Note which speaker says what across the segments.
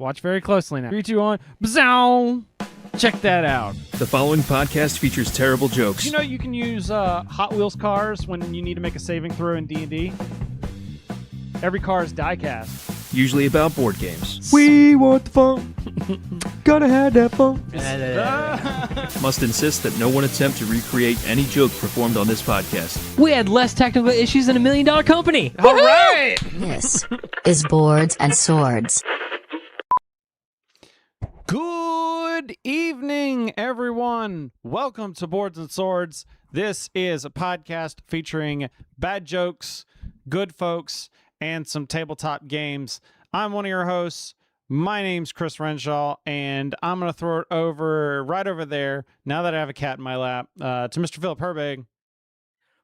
Speaker 1: Watch very closely now. 3, 2, 1. Bzow! Check that out.
Speaker 2: The following podcast features terrible jokes.
Speaker 1: You know you can use Hot Wheels cars when you need to make a saving throw in D&D? Every car is die-cast.
Speaker 2: Usually about board games.
Speaker 3: We want the fun. Gotta have that fun.
Speaker 2: Must insist that no one attempt to recreate any joke performed on this podcast.
Speaker 4: We had less technical issues than $1 million company.
Speaker 1: All right!
Speaker 5: This is Boards and Swords.
Speaker 1: Good evening, everyone. Welcome to Boards and Swords. This is a podcast featuring bad jokes, good folks, and some tabletop games. I'm one of your hosts. My name's Chris Renshaw, and I'm going to throw it right over there, now that I have a cat in my lap, to Mr. Philip Herbig.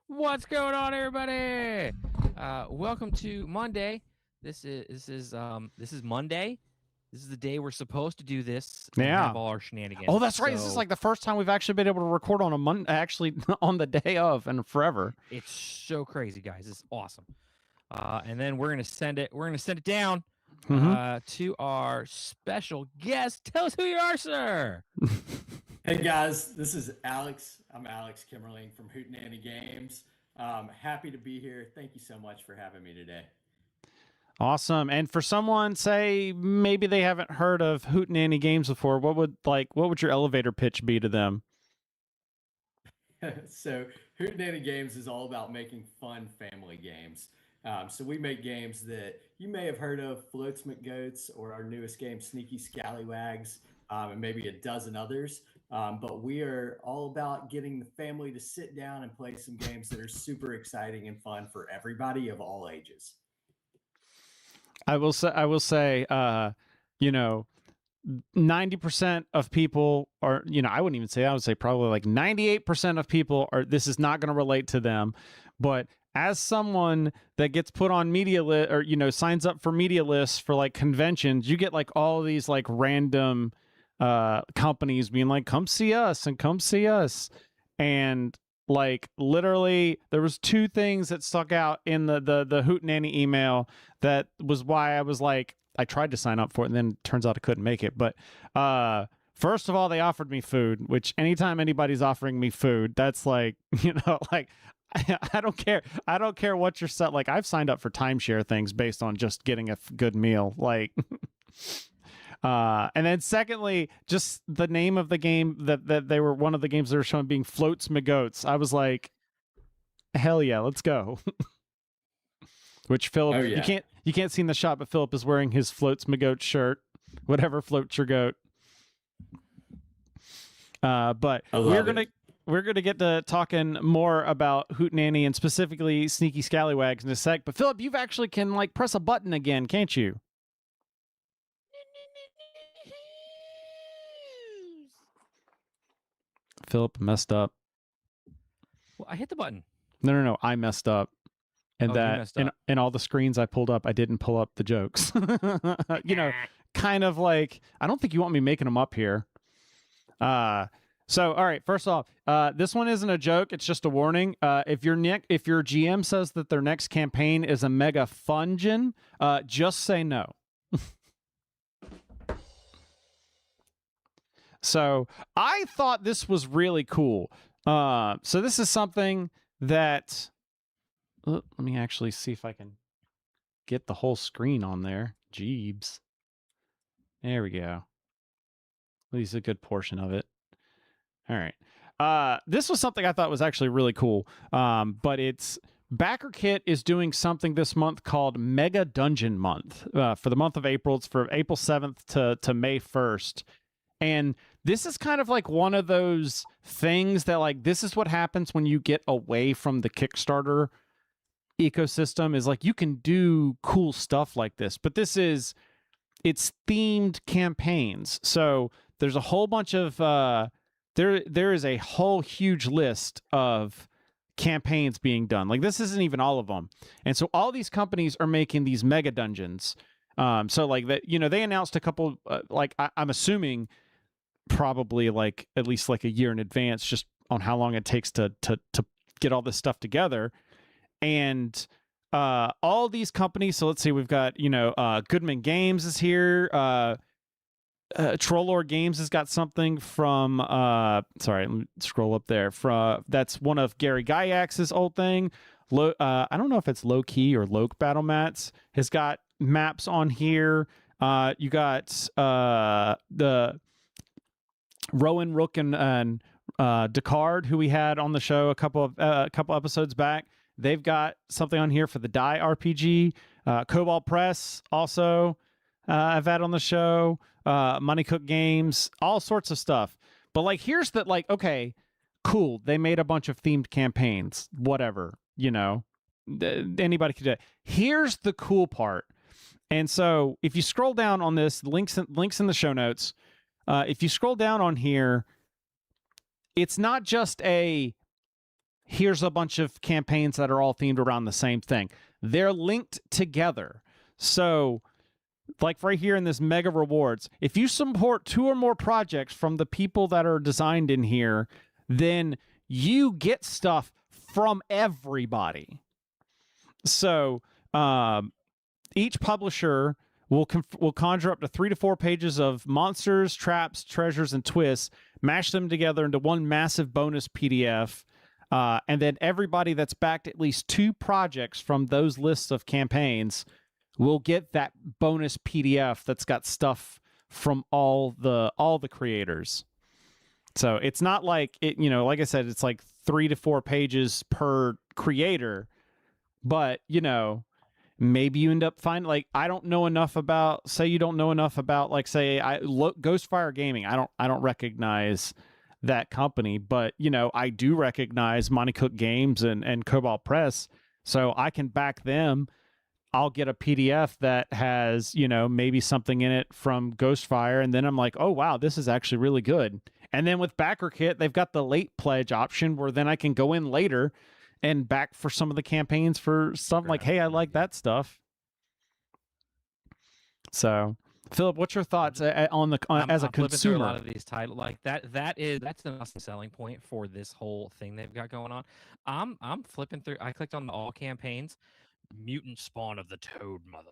Speaker 4: What's going on, everybody? Welcome to Monday. This is Monday. This is the day we're supposed to do this. And have all our shenanigans.
Speaker 1: Oh, that's right. This is like the first time we've actually been able to record on a Monday, actually on the day of, and forever.
Speaker 4: It's so crazy, guys. It's awesome. And then we're gonna send it. We're gonna send it down to our special guest. Tell us who you are, sir.
Speaker 6: Hey guys, this is Alex. I'm Alex Kimerling from Hootenanny Games. Happy to be here. Thank you so much for having me today.
Speaker 1: Awesome. And for someone, say maybe they haven't heard of Hootenanny Games before, what would your elevator pitch be to them?
Speaker 6: So Hootenanny Games is all about making fun family games. So we make games that you may have heard of, Floats McGoats, or our newest game, Sneaky Scallywags, and maybe a dozen others. But we are all about getting the family to sit down and play some games that are super exciting and fun for everybody of all ages.
Speaker 1: I will say, 90% of people are, I wouldn't even say, I would say probably like 98% of people are, this is not going to relate to them. But as someone that gets put on media list or, signs up for media lists for like conventions, you get like all these like random companies being like, come see us and come see us. And like literally there was 2 things that stuck out in the Hootenanny email. That was why I was like, I tried to sign up for it and then it turns out I couldn't make it. But first of all, they offered me food, which anytime anybody's offering me food, that's like, like I don't care. I don't care what you're set. Like I've signed up for timeshare things based on just getting a good meal. Like, and then secondly, just the name of the game that they were, one of the games they were showing being Floats McGoats. I was like, hell yeah, let's go. Which Philip, you can't see in the shot, but Philip is wearing his Floats McGoat shirt, whatever floats your goat. But we're gonna get to talking more about Hootenanny and specifically Sneaky Scallywags in a sec. But Philip, you've actually can like press a button again, can't you? Philip messed up.
Speaker 4: Well, I hit the button.
Speaker 1: No, I messed up. And in all the screens I pulled up, I didn't pull up the jokes. Kind of like, I don't think you want me making them up here. So, all right, first off, this one isn't a joke. It's just a warning. If your GM says that their next campaign is a mega fungin, just say no. So I thought this was really cool. So this is something that... Let me actually see if I can get the whole screen on there. Jeebs. There we go. At least a good portion of it. All right. This was something I thought was actually really cool. But it's BackerKit is doing something this month called Mega Dungeon Month for the month of April. It's for April 7th to May 1st. And this is kind of like one of those things that like, this is what happens when you get away from the Kickstarter ecosystem, is like you can do cool stuff like this, but it's themed campaigns. So there's a whole bunch of there is a whole huge list of campaigns being done. Like this isn't even all of them. And so all these companies are making these mega dungeons. So like that, they announced a couple I'm assuming probably like at least like a year in advance, just on how long it takes to get all this stuff together. And all these companies, so let's see, we've got, Goodman Games is here, Trollor Games has got something from sorry, let me scroll up there. That's one of Gary Gyax's old thing. I don't know if it's Low Key or Loke Battle Mats. Has got maps on here. You got the Rowan Rook and Descartes, who we had on the show a couple episodes back. They've got something on here for the Die RPG. Cobalt Press also I've had on the show. Money Cook Games, all sorts of stuff. But like, here's the like, okay, cool. They made a bunch of themed campaigns, whatever, anybody could do it. Here's the cool part. And so if you scroll down on this, links in the show notes. If you scroll down on here, it's not just here's a bunch of campaigns that are all themed around the same thing. They're linked together. So like right here in this mega rewards, if you support 2 or more projects from the people that are designed in here, then you get stuff from everybody. So each publisher will conjure up to 3 to 4 pages of monsters, traps, treasures, and twists, mash them together into one massive bonus PDF. And then everybody that's backed at least 2 projects from those lists of campaigns will get that bonus PDF that's got stuff from all the creators. So it's not like it, like I said, it's like 3 to 4 pages per creator, but maybe you end up finding, like, I don't know enough about, say you don't know enough about, like, say Ghostfire Gaming. I don't recognize that company, but I do recognize Monty Cook Games and Cobalt Press, so I can back them. I'll get a PDF that has, maybe something in it from Ghostfire, and then I'm like, oh wow, this is actually really good. And then with BackerKit, they've got the late pledge option where then I can go in later and back for some of the campaigns for something like, hey, I like that stuff. So, Philip, what's your thoughts as a
Speaker 4: I'm
Speaker 1: consumer?
Speaker 4: through a lot of these titles like that's an awesome selling point for this whole thing they've got going on. I'm flipping through. I clicked on the all campaigns. Mutant Spawn of the Toad Mother.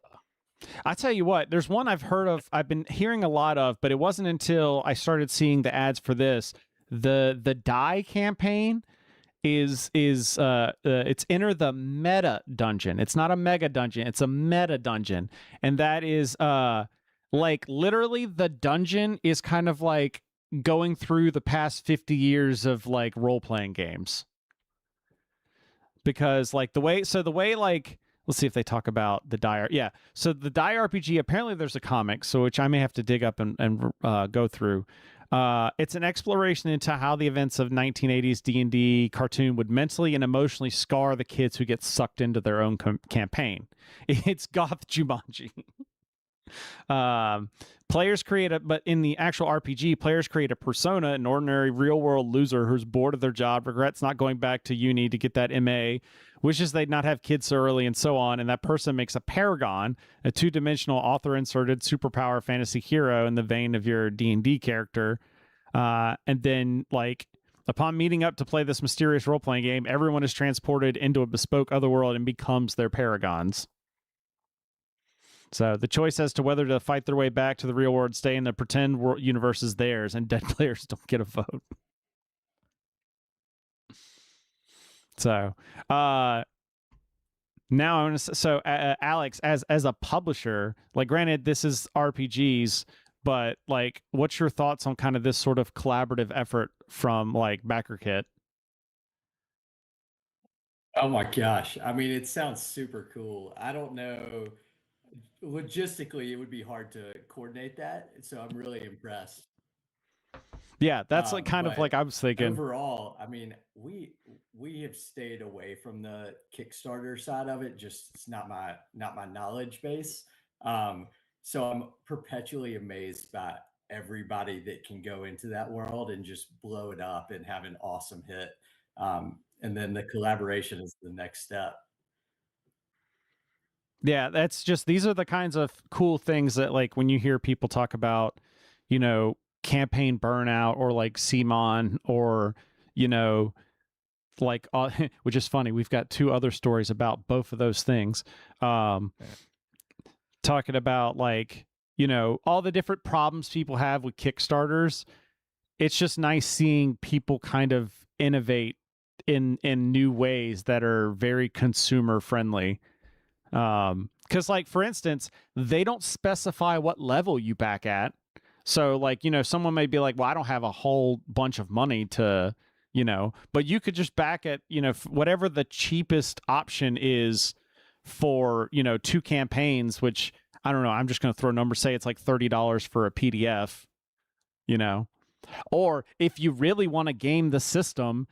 Speaker 1: I tell you what, there's one I've heard of. I've been hearing a lot of, but it wasn't until I started seeing the ads for this. The Die campaign is it's Enter the Meta Dungeon. It's not a mega dungeon, it's a meta dungeon. And that is like literally the dungeon is kind of like going through the past 50 years of like role-playing games. Because like the way like, let's see if they talk about the Die. Yeah. So the Die RPG, apparently there's a comic, so which I may have to dig up and go through. It's an exploration into how the events of 1980s D&D cartoon would mentally and emotionally scar the kids who get sucked into their own campaign. It's goth Jumanji. Players create but in the actual RPG, players create a persona, an ordinary real-world loser who's bored of their job, regrets not going back to uni to get that MA, wishes they'd not have kids so early, and so on. And that person makes a paragon, a 2-dimensional author-inserted superpower fantasy hero in the vein of your D&D character. And then, like, upon meeting up to play this mysterious role-playing game, everyone is transported into a bespoke otherworld and becomes their paragons. So the choice as to whether to fight their way back to the real world, stay in the pretend world universe is theirs, and dead players don't get a vote. So now I want to. So Alex, as a publisher, like, granted this is RPGs, but like, what's your thoughts on kind of this sort of collaborative effort from like BackerKit?
Speaker 6: Oh my gosh. I mean, it sounds super cool. I don't know. Logistically, it would be hard to coordinate that. So I'm really impressed.
Speaker 1: Yeah, that's like kind of like I was thinking.
Speaker 6: Overall, I mean, we have stayed away from the Kickstarter side of it. Just it's not my knowledge base. So I'm perpetually amazed by everybody that can go into that world and just blow it up and have an awesome hit. And then the collaboration is the next step.
Speaker 1: Yeah, that's just, these are the kinds of cool things that, like, when you hear people talk about, campaign burnout or like CMON or, like, which is funny. We've got 2 other stories about both of those things. Talking about like, all the different problems people have with Kickstarters. It's just nice seeing people kind of innovate in new ways that are very consumer friendly. Because, like, for instance, they don't specify what level you back at. So, like, someone may be like, well, I don't have a whole bunch of money to, but you could just back at, whatever the cheapest option is for, 2 campaigns, which I don't know. I'm just going to throw numbers, say it's like $30 for a PDF, Or if you really want to game the system,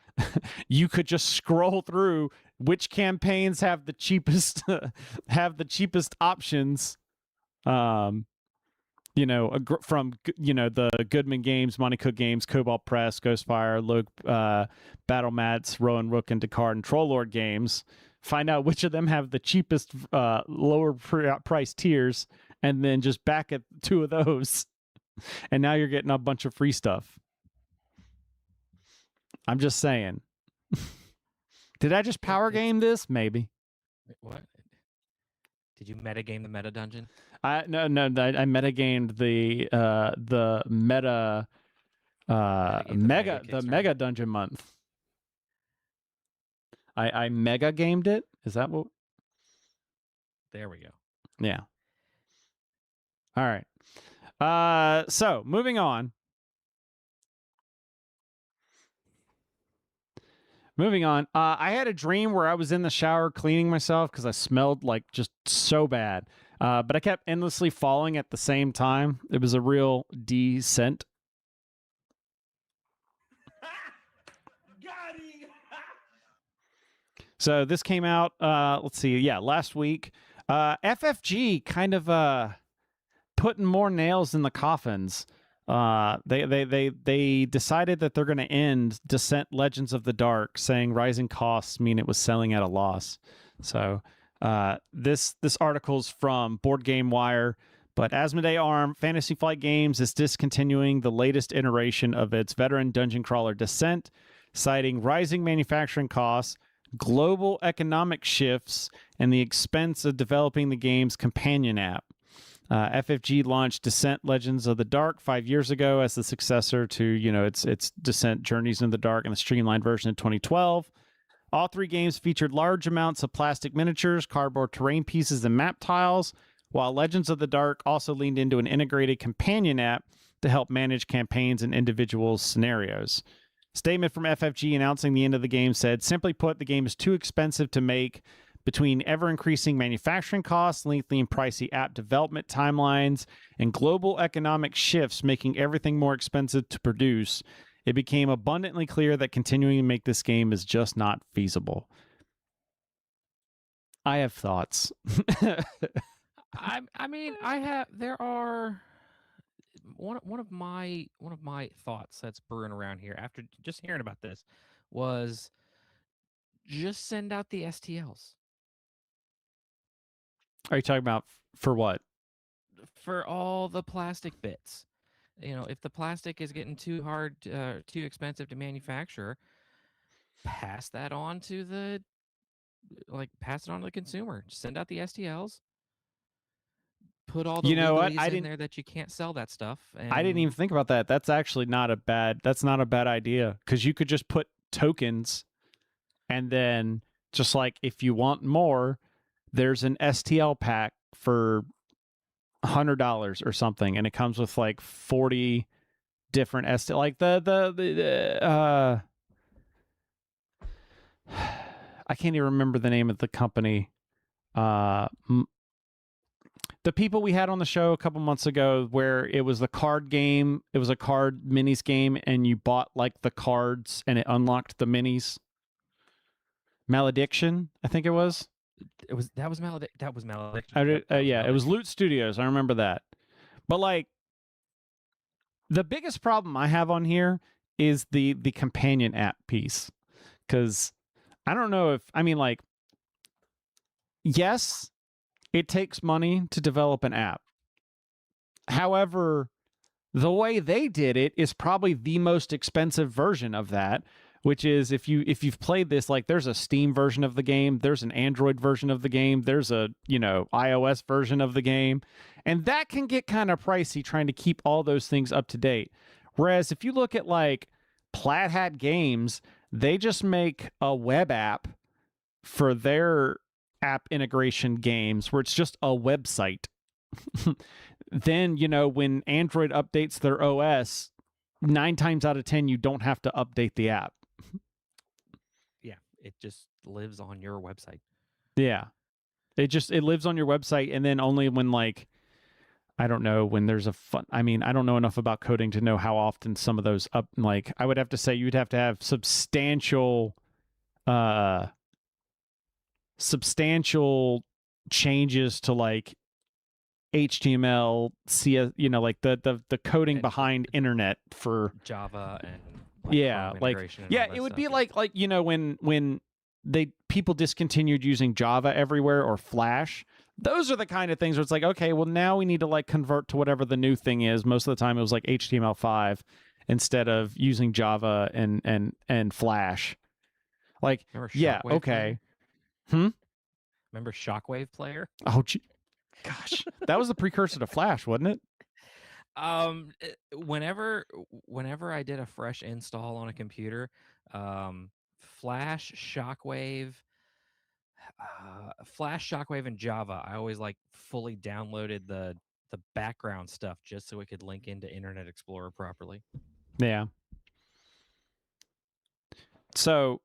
Speaker 1: you could just scroll through which campaigns have the cheapest options. From the Goodman Games, Monte Cook Games, Cobalt Press, Ghostfire, Logue, Battle Mats, Rowan Rook, and Descartes, and Trollord Games. Find out which of them have the cheapest lower price tiers, and then just back at 2 of those. And now you're getting a bunch of free stuff. I'm just saying. Did I just power game this? Maybe.
Speaker 4: Wait, what? Did you metagame the meta dungeon?
Speaker 1: I metagamed the meta mega dungeon month. I mega gamed it. Is that what?
Speaker 4: There we go.
Speaker 1: Yeah. All right. So moving on. I had a dream where I was in the shower cleaning myself because I smelled like just so bad. But I kept endlessly falling at the same time. It was a real descent. So this came out, let's see, last week. FFG kind of putting more nails in the coffins. They decided that they're going to end Descent Legends of the Dark, saying rising costs mean it was selling at a loss. So this article's from Board Game Wire, but Asmodee Arm Fantasy Flight Games is discontinuing the latest iteration of its veteran dungeon crawler Descent, citing rising manufacturing costs, global economic shifts, and the expense of developing the game's companion app. FFG launched Descent Legends of the Dark 5 years ago as the successor to, its Descent Journeys in the Dark and the streamlined version in 2012. All 3 games featured large amounts of plastic miniatures, cardboard terrain pieces, and map tiles, while Legends of the Dark also leaned into an integrated companion app to help manage campaigns and individual scenarios. Statement from FFG announcing the end of the game said, simply put, the game is too expensive to make. Between ever-increasing manufacturing costs, lengthy and pricey app development timelines, and global economic shifts making everything more expensive to produce, it became abundantly clear that continuing to make this game is just not feasible. I have thoughts.
Speaker 4: There are one of my thoughts that's brewing around here after just hearing about this was just send out the STLs.
Speaker 1: Are you talking about for what?
Speaker 4: For all the plastic bits. If the plastic is getting too expensive to manufacture, pass it on to the consumer. Just send out the STLs. Put all the legalese in there that you can't sell that stuff. And
Speaker 1: I didn't even think about that. That's actually not a bad idea, because you could just put tokens, and then just like if you want more, there's an STL pack for $100 or something, and it comes with like 40 different STL, like I can't even remember the name of the company. The people we had on the show a couple months ago, where it was the card game, it was a card minis game, and you bought like the cards and it unlocked the minis. Malediction, I think it was.
Speaker 4: That was Malediction.
Speaker 1: It was Loot Studios. I remember that. But like, the biggest problem I have on here is the companion app piece, because I don't know if yes, it takes money to develop an app. However, the way they did it is probably the most expensive version of that, which is if you've played this, like there's a Steam version of the game, there's an Android version of the game, there's a iOS version of the game, and that can get kind of pricey trying to keep all those things up to date. Whereas if you look at like Plaid Hat Games, they just make a web app for their app integration games where it's just a website. Then, when Android updates their OS, 9 times out of 10, you don't have to update the app.
Speaker 4: Yeah, it just lives on your website.
Speaker 1: Yeah. It lives on your website, and then only when I don't know when there's I don't know enough about coding to know how often some of those I would have to say you'd have to have substantial changes to like HTML, CS, the coding behind internet for
Speaker 4: Java and
Speaker 1: it would be like when people discontinued using Java everywhere or Flash. Those are the kind of things where it's like, okay, well now we need to like convert to whatever the new thing is. Most of the time it was like HTML5 instead of using Java and Flash. Like, yeah, okay.
Speaker 4: Remember Shockwave Player?
Speaker 1: Oh, gosh, that was the precursor to Flash, wasn't it?
Speaker 4: Whenever I did a fresh install on a computer, Flash, Shockwave, and Java, I always like fully downloaded the background stuff just so it could link into Internet Explorer properly.
Speaker 1: Yeah. So,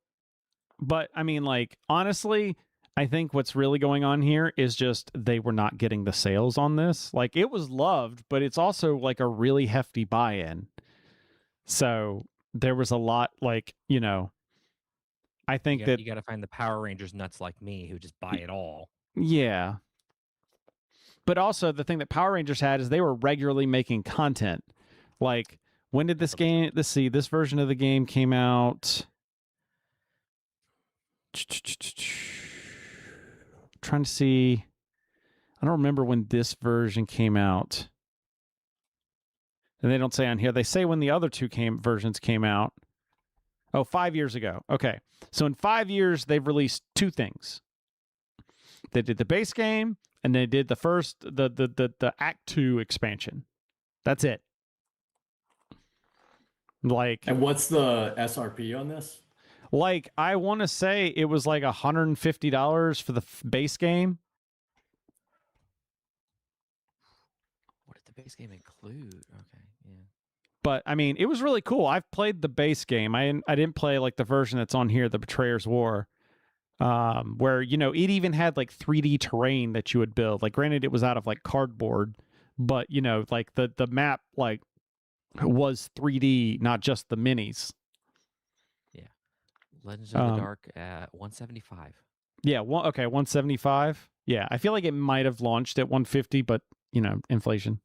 Speaker 1: but I mean, like, honestly, I think what's really going on here is just they were not getting the sales on this. Like, it was loved, but it's also like a really hefty buy-in. So there was a lot, like, I think that
Speaker 4: you got to find the Power Rangers nuts like me who just buy it all.
Speaker 1: Yeah. But also the thing that Power Rangers had is they were regularly making content. Like, when did this game, let's see, this version of the game came out. Trying to see. I don't remember when this version came out. And they don't say on here. They say when the other two versions came out. Oh, 5 years ago. Okay. So in 5 years, they've released 2 things. They did the base game, and they did the Act 2 expansion. That's it. Like,
Speaker 6: and what's the SRP on this?
Speaker 1: Like, I want to say it was like $150 for the base game.
Speaker 4: What did the base game include? Okay, yeah.
Speaker 1: But I mean, it was really cool. I've played the base game. I didn't play like the version that's on here, the Betrayer's War, where it even had like 3D terrain that you would build. Like, granted, it was out of like cardboard, but like the map like was 3D, not just the minis.
Speaker 4: Legends of the Dark at 175.
Speaker 1: Yeah, 175. Yeah, I feel like it might have launched at 150, but inflation.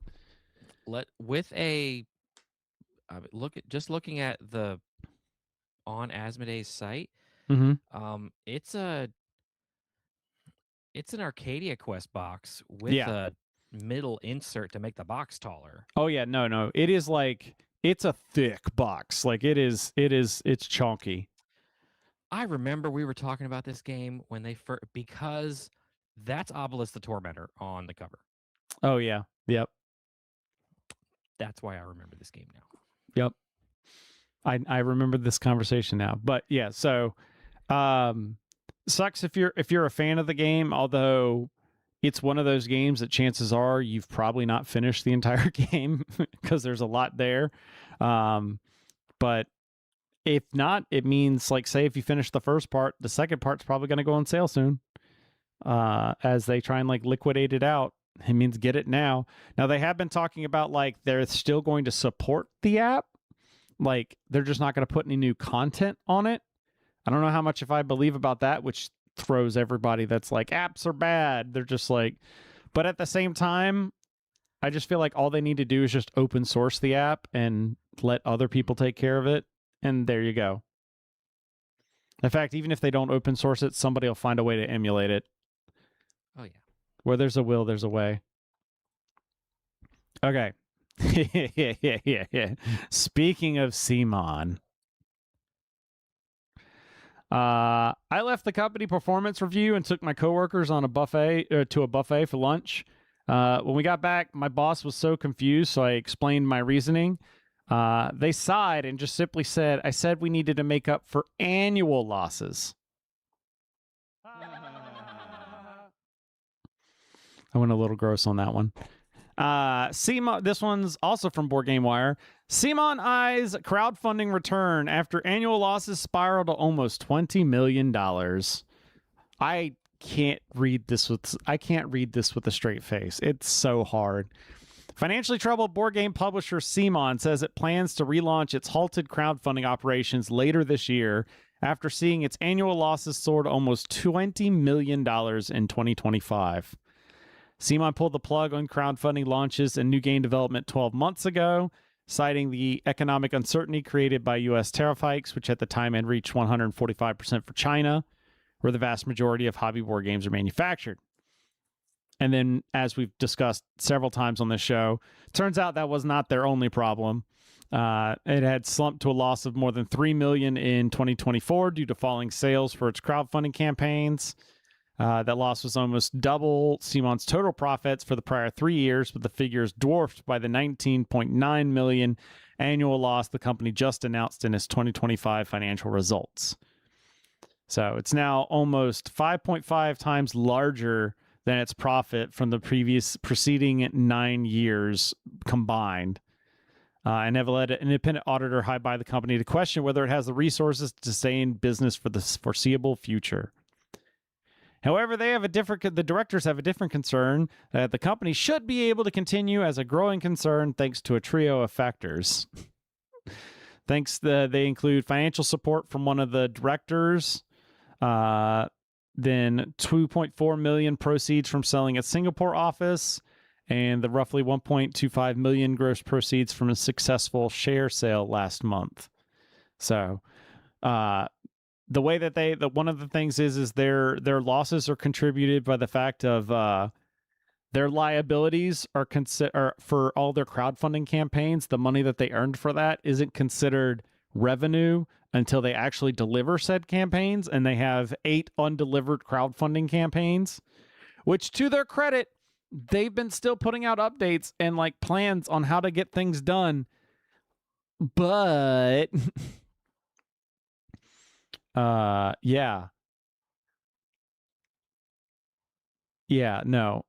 Speaker 4: With a looking at the on Asmodee's site, it's an Arcadia Quest box with a middle insert to make the box taller.
Speaker 1: Oh yeah, no, it is like it's a thick box. Like it's chunky.
Speaker 4: I remember we were talking about this game when they because that's Obelisk the Tormentor on the cover.
Speaker 1: Oh yeah, yep.
Speaker 4: That's why I remember this game now.
Speaker 1: Yep. I remember this conversation now. But yeah, so sucks if you're a fan of the game, although it's one of those games that chances are you've probably not finished the entire game because there's a lot there. But if not, it means, like, say if you finish the first part, the second part's probably going to go on sale soon. As they try and like liquidate it out. It means get it now. Now they have been talking about like they're still going to support the app. Like they're just not going to put any new content on it. I don't know how much if I believe about that, which throws everybody that's like apps are bad. They're just like, but at the same time, I just feel like all they need to do is just open source the app and let other people take care of it. And there you go. In fact, even if they don't open source it, somebody will find a way to emulate it.
Speaker 4: Oh, yeah.
Speaker 1: Where there's a will, there's a way. Okay. Yeah. Speaking of CMON, I left the company performance review and took my coworkers on a buffet to a buffet for lunch. When we got back, my boss was so confused, so I explained my reasoning. They sighed and just simply said, I said we needed to make up for annual losses. I went a little gross on that one. CMON, this one's also from Board Game Wire. CMON eyes crowdfunding return after annual losses spiral to almost $20 million. I can't read this with a straight face. It's so hard. Financially troubled board game publisher CMON says it plans to relaunch its halted crowdfunding operations later this year after seeing its annual losses soar to almost $20 million in 2025. CMON pulled the plug on crowdfunding launches and new game development 12 months ago, citing the economic uncertainty created by U.S. tariff hikes, which at the time had reached 145% for China, where the vast majority of hobby board games are manufactured. And then, as we've discussed several times on this show, turns out that was not their only problem. It had slumped to a loss of more than $3 million in 2024 due to falling sales for its crowdfunding campaigns. That loss was almost double CMON's total profits for the prior 3 years, with the figures dwarfed by the $19.9 million annual loss the company just announced in its 2025 financial results. So it's now almost 5.5 times larger than its profit from the preceding 9 years combined. And have led an independent auditor hired by the company to question whether it has the resources to stay in business for the foreseeable future. However, the directors have a different concern that the company should be able to continue as a growing concern thanks to a trio of factors. They include financial support from one of the directors, then $2.4 million proceeds from selling its Singapore office, and the roughly $1.25 million gross proceeds from a successful share sale last month. So, the way that one of the things is their losses are contributed by the fact of their liabilities are for all their crowdfunding campaigns. The money that they earned for that isn't considered revenue until they actually deliver said campaigns, and they have 8 undelivered crowdfunding campaigns, which, to their credit, they've been still putting out updates and like plans on how to get things done, but yeah, no.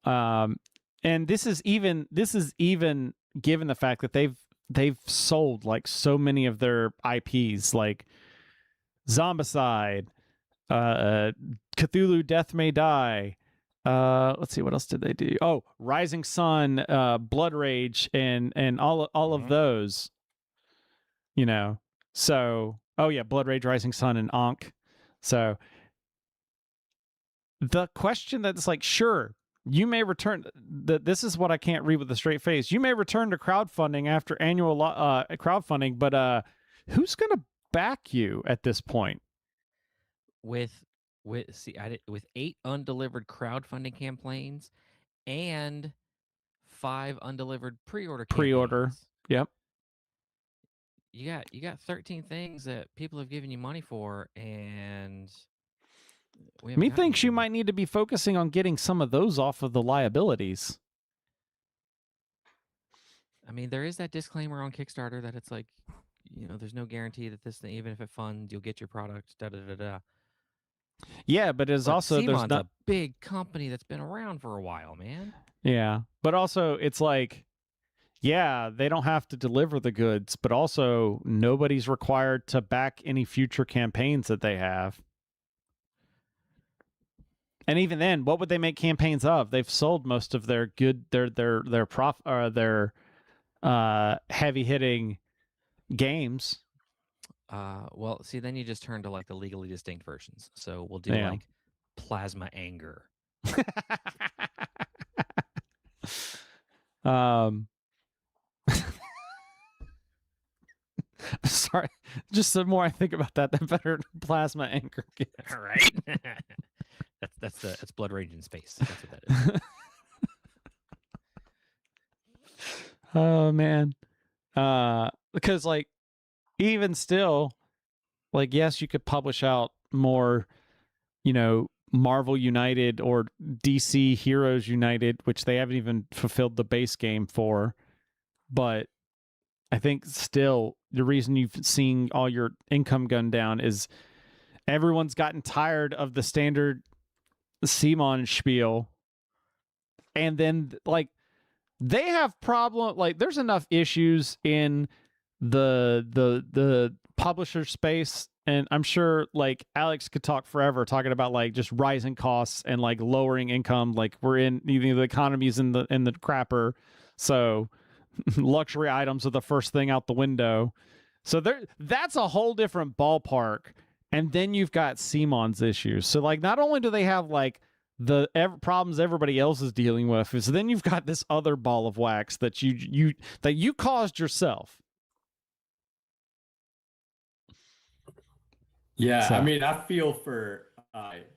Speaker 1: And this is even given the fact that they've sold like so many of their IPs, like Zombicide, Cthulhu Death May Die. Let's see, what else did they do? Oh, Rising Sun, Blood Rage, and all of those. You know, so Blood Rage, Rising Sun, and Ankh. So the question that's like, sure, you may return. This is what I can't read with a straight face. You may return to crowdfunding after annual crowdfunding, but who's going to back you at this point?
Speaker 4: With 8 undelivered crowdfunding campaigns and 5 undelivered pre-order.
Speaker 1: Yep.
Speaker 4: You got 13 things that people have given you money for, and
Speaker 1: Methinks you might need to be focusing on getting some of those off of the liabilities.
Speaker 4: I mean, there is that disclaimer on Kickstarter that it's like, there's no guarantee that this thing, even if it funds, you'll get your product. Da da da da.
Speaker 1: Yeah, but it's also
Speaker 4: CMON's a big company that's been around for a while, man.
Speaker 1: Yeah, but also it's like, yeah, they don't have to deliver the goods, but also nobody's required to back any future campaigns that they have. And even then, what would they make campaigns of? They've sold most of their heavy hitting games.
Speaker 4: Well, see, then you just turn to like the legally distinct versions. So we'll do like Plasma Anger.
Speaker 1: Sorry, just the more I think about that, the better Plasma Anger gets.
Speaker 4: All right. That's Blood Rage in space. That's what that is.
Speaker 1: Oh man. Because like even still, like, yes, you could publish out more, Marvel United or DC Heroes United, which they haven't even fulfilled the base game for. But I think still the reason you've seen all your income gun down is everyone's gotten tired of the standard CMON spiel. And then they have there's enough issues in the publisher space, and I'm sure Alex could talk forever talking about just rising costs and lowering income. We're in the economy's in the crapper, so luxury items are the first thing out the window. So that's a whole different ballpark. And then you've got CMON's issues. So not only do they have the problems everybody else is dealing with, is then you've got this other ball of wax that you caused yourself.
Speaker 6: Yeah,
Speaker 1: So.
Speaker 6: I mean, I feel for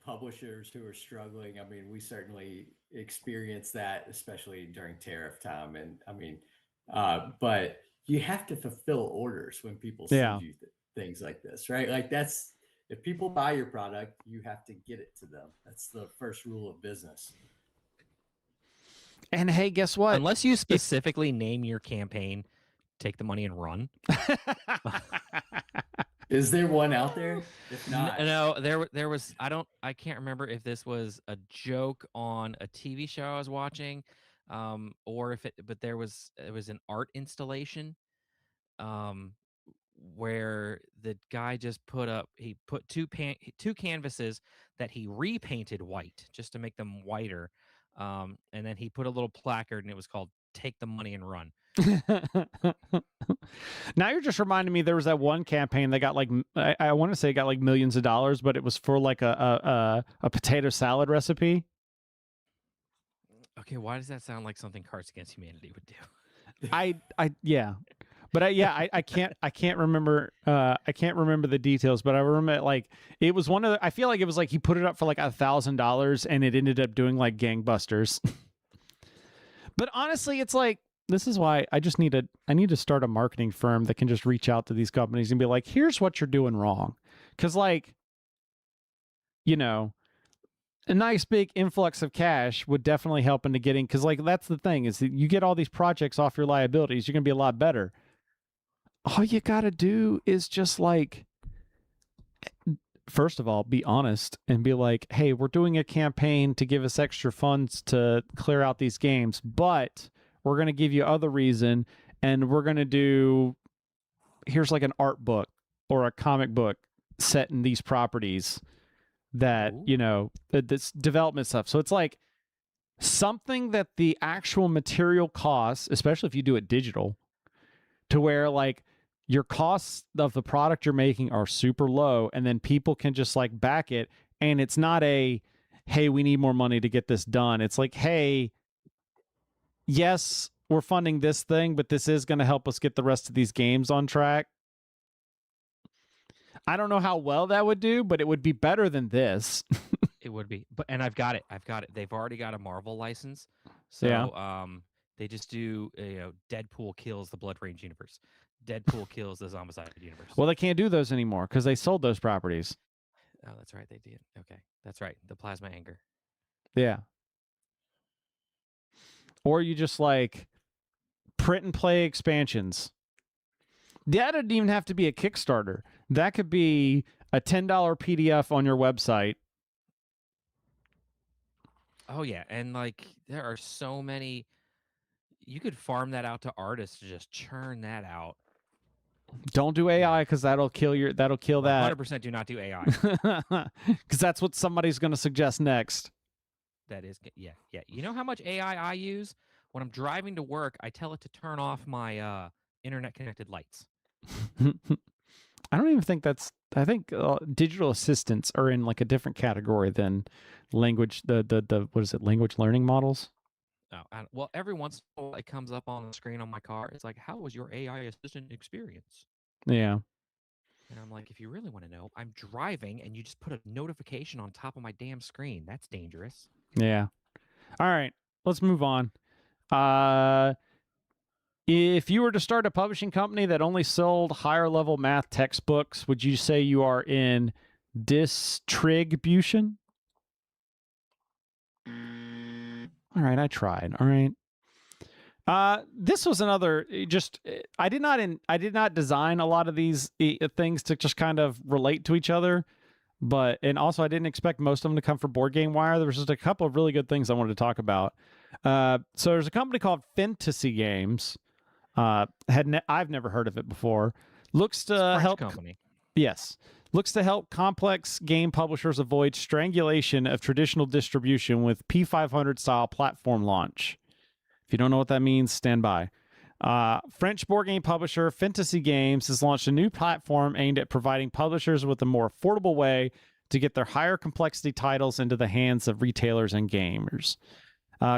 Speaker 6: publishers who are struggling. I mean, we certainly experience that, especially during tariff time. And I mean, but you have to fulfill orders when people send you things like this, right? If people buy your product, you have to get it to them. That's the first rule of business.
Speaker 1: And hey, guess what?
Speaker 4: Unless you specifically name your campaign, take the money and run.
Speaker 6: Is there one out there? If not,
Speaker 4: no, there was. I can't remember if this was a joke on a TV show I was watching, or but it was an art installation, where the guy just put two canvases that he repainted white just to make them whiter, and then he put a little placard, and it was called "Take the Money and Run."
Speaker 1: Now you're just reminding me there was that one campaign that got I want to say it got millions of dollars, but it was for a potato salad recipe.
Speaker 4: Okay, why does that sound like something Cards Against Humanity would do?
Speaker 1: Yeah. But I can't remember the details, but I remember it was one of the, I feel like it was he put it up for $1,000 and it ended up doing gangbusters. But honestly, it's this is why I need to start a marketing firm that can just reach out to these companies and be like, here's what you're doing wrong. Because a nice big influx of cash would definitely help into getting, because that's the thing, is that you get all these projects off your liabilities, you're going to be a lot better. All you got to do is just first of all, be honest and be like, hey, we're doing a campaign to give us extra funds to clear out these games, but we're going to give you other reason, and we're going to do, here's an art book or a comic book set in these properties that, this development stuff. So it's something that the actual material costs, especially if you do it digital, to where your costs of the product you're making are super low, and then people can just back it. And it's not hey, we need more money to get this done. It's hey, yes, we're funding this thing, but this is going to help us get the rest of these games on track. I don't know how well that would do, but it would be better than this.
Speaker 4: It would be. And I've got it. They've already got a Marvel license. So
Speaker 1: yeah.
Speaker 4: They just do Deadpool kills the Blood Rage universe. Deadpool kills the Zombicide universe.
Speaker 1: Well, they can't do those anymore because they sold those properties.
Speaker 4: Oh, that's right, they did. Okay, that's right. The Plasma Anger.
Speaker 1: Yeah. Or you just print and play expansions. That doesn't even have to be a Kickstarter. That could be a $10 PDF on your website.
Speaker 4: Oh yeah, and there are so many. You could farm that out to artists to just churn that out.
Speaker 1: Don't do AI because that'll kill that.
Speaker 4: 100% do not do AI.
Speaker 1: Because that's what somebody's going to suggest next.
Speaker 4: That is, yeah. You know how much AI I use? When I'm driving to work, I tell it to turn off my internet-connected lights.
Speaker 1: I don't even think that's. I think digital assistants are in a different category than language. The what is it? Language learning models.
Speaker 4: Oh, well, every once in a while it comes up on the screen on my car. It's how was your AI assistant experience?
Speaker 1: Yeah.
Speaker 4: And I'm if you really want to know, I'm driving and you just put a notification on top of my damn screen. That's dangerous.
Speaker 1: Yeah. All right. Let's move on. If you were to start a publishing company that only sold higher level math textbooks, would you say you are in Distribution. All right, I tried. All right. This was another I did not design a lot of these things to just kind of relate to each other, and also I didn't expect most of them to come from Board Game Wire. There was just a couple of really good things I wanted to talk about. So there's a company called Fentasy Games. I've never heard of it before. Looks to help
Speaker 4: company.
Speaker 1: Yes. Looks to help complex game publishers avoid strangulation of traditional distribution with P500 style platform launch. If you don't know what that means, stand by. French board game publisher Fentasy Games has launched a new platform aimed at providing publishers with a more affordable way to get their higher complexity titles into the hands of retailers and gamers.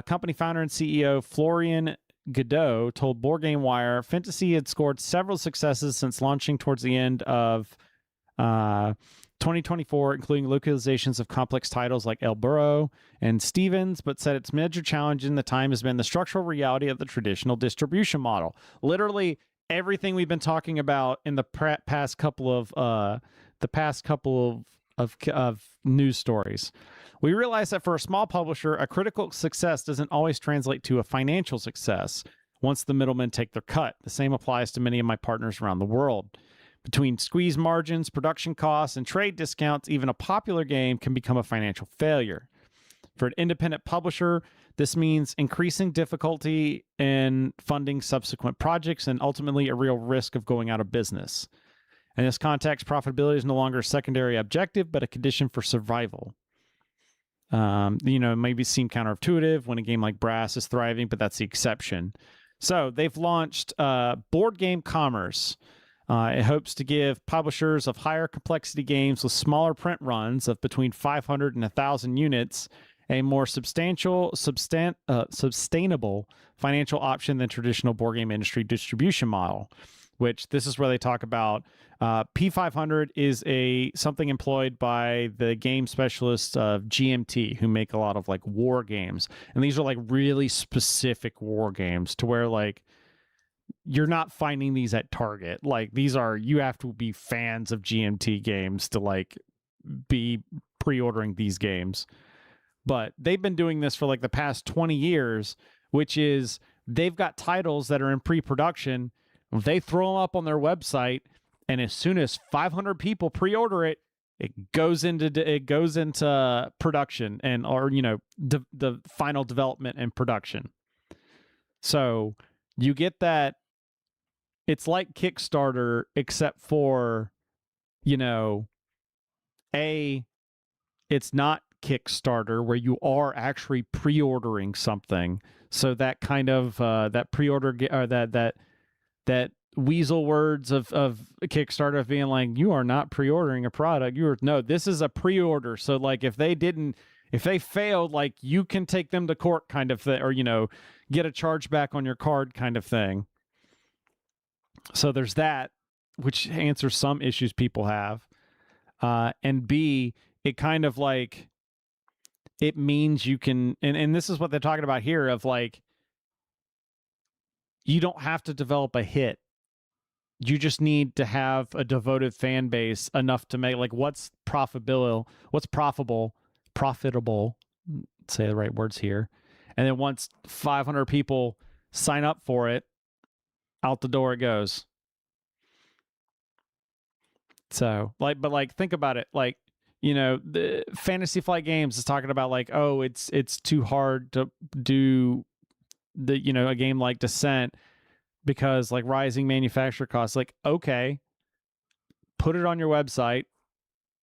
Speaker 1: Company founder and CEO Florian Godot told Board Game Wire Fentasy had scored several successes since launching towards the end of 2024, including localizations of complex titles like El Burro and Stevens, but said its major challenge in the time has been the structural reality of the traditional distribution model. Literally everything we've been talking about in the past couple of news stories. We realize that for a small publisher, a critical success doesn't always translate to a financial success once the middlemen take their cut. The same applies to many of my partners around the world. Between squeeze margins, production costs, and trade discounts, even a popular game can become a financial failure. For an independent publisher, this means increasing difficulty in funding subsequent projects and ultimately a real risk of going out of business. In this context, profitability is no longer a secondary objective, but a condition for survival. It maybe seem counterintuitive when a game like Brass is thriving, but that's the exception. So they've launched Board Game Commerce. It hopes to give publishers of higher complexity games with smaller print runs of between 500 and 1,000 units a more sustainable financial option than traditional board game industry distribution model, which this is where they talk about P500 is something employed by the game specialists of GMT, who make a lot of like war games. And these are like really specific war games to where like you're not finding these at Target. Like you have to be fans of GMT games to like be pre-ordering these games. But they've been doing this for like the past 20 years, which is they've got titles that are in pre-production. They throw them up on their website, and as soon as 500 people pre-order it, it goes into production the final development and production. So you get that. It's like Kickstarter, except for, it's not Kickstarter where you are actually pre-ordering something. So that kind of that pre-order or that weasel words of Kickstarter of being like, you are not pre-ordering a product. This is a pre-order. So like if they failed, like you can take them to court kind of thing, or get a charge back on your card kind of thing. So there's that, which answers some issues people have. And B, it kind of like, it means you can, and this is what they're talking about here of like, you don't have to develop a hit. You just need to have a devoted fan base enough to make like what's profitable, say the right words here. And then once 500 people sign up for it, out the door it goes. So but think about it. Like, the Fantasy Flight Games is talking about like, oh, it's too hard to do a game like Descent because like rising manufacturer costs. Like, okay, put it on your website,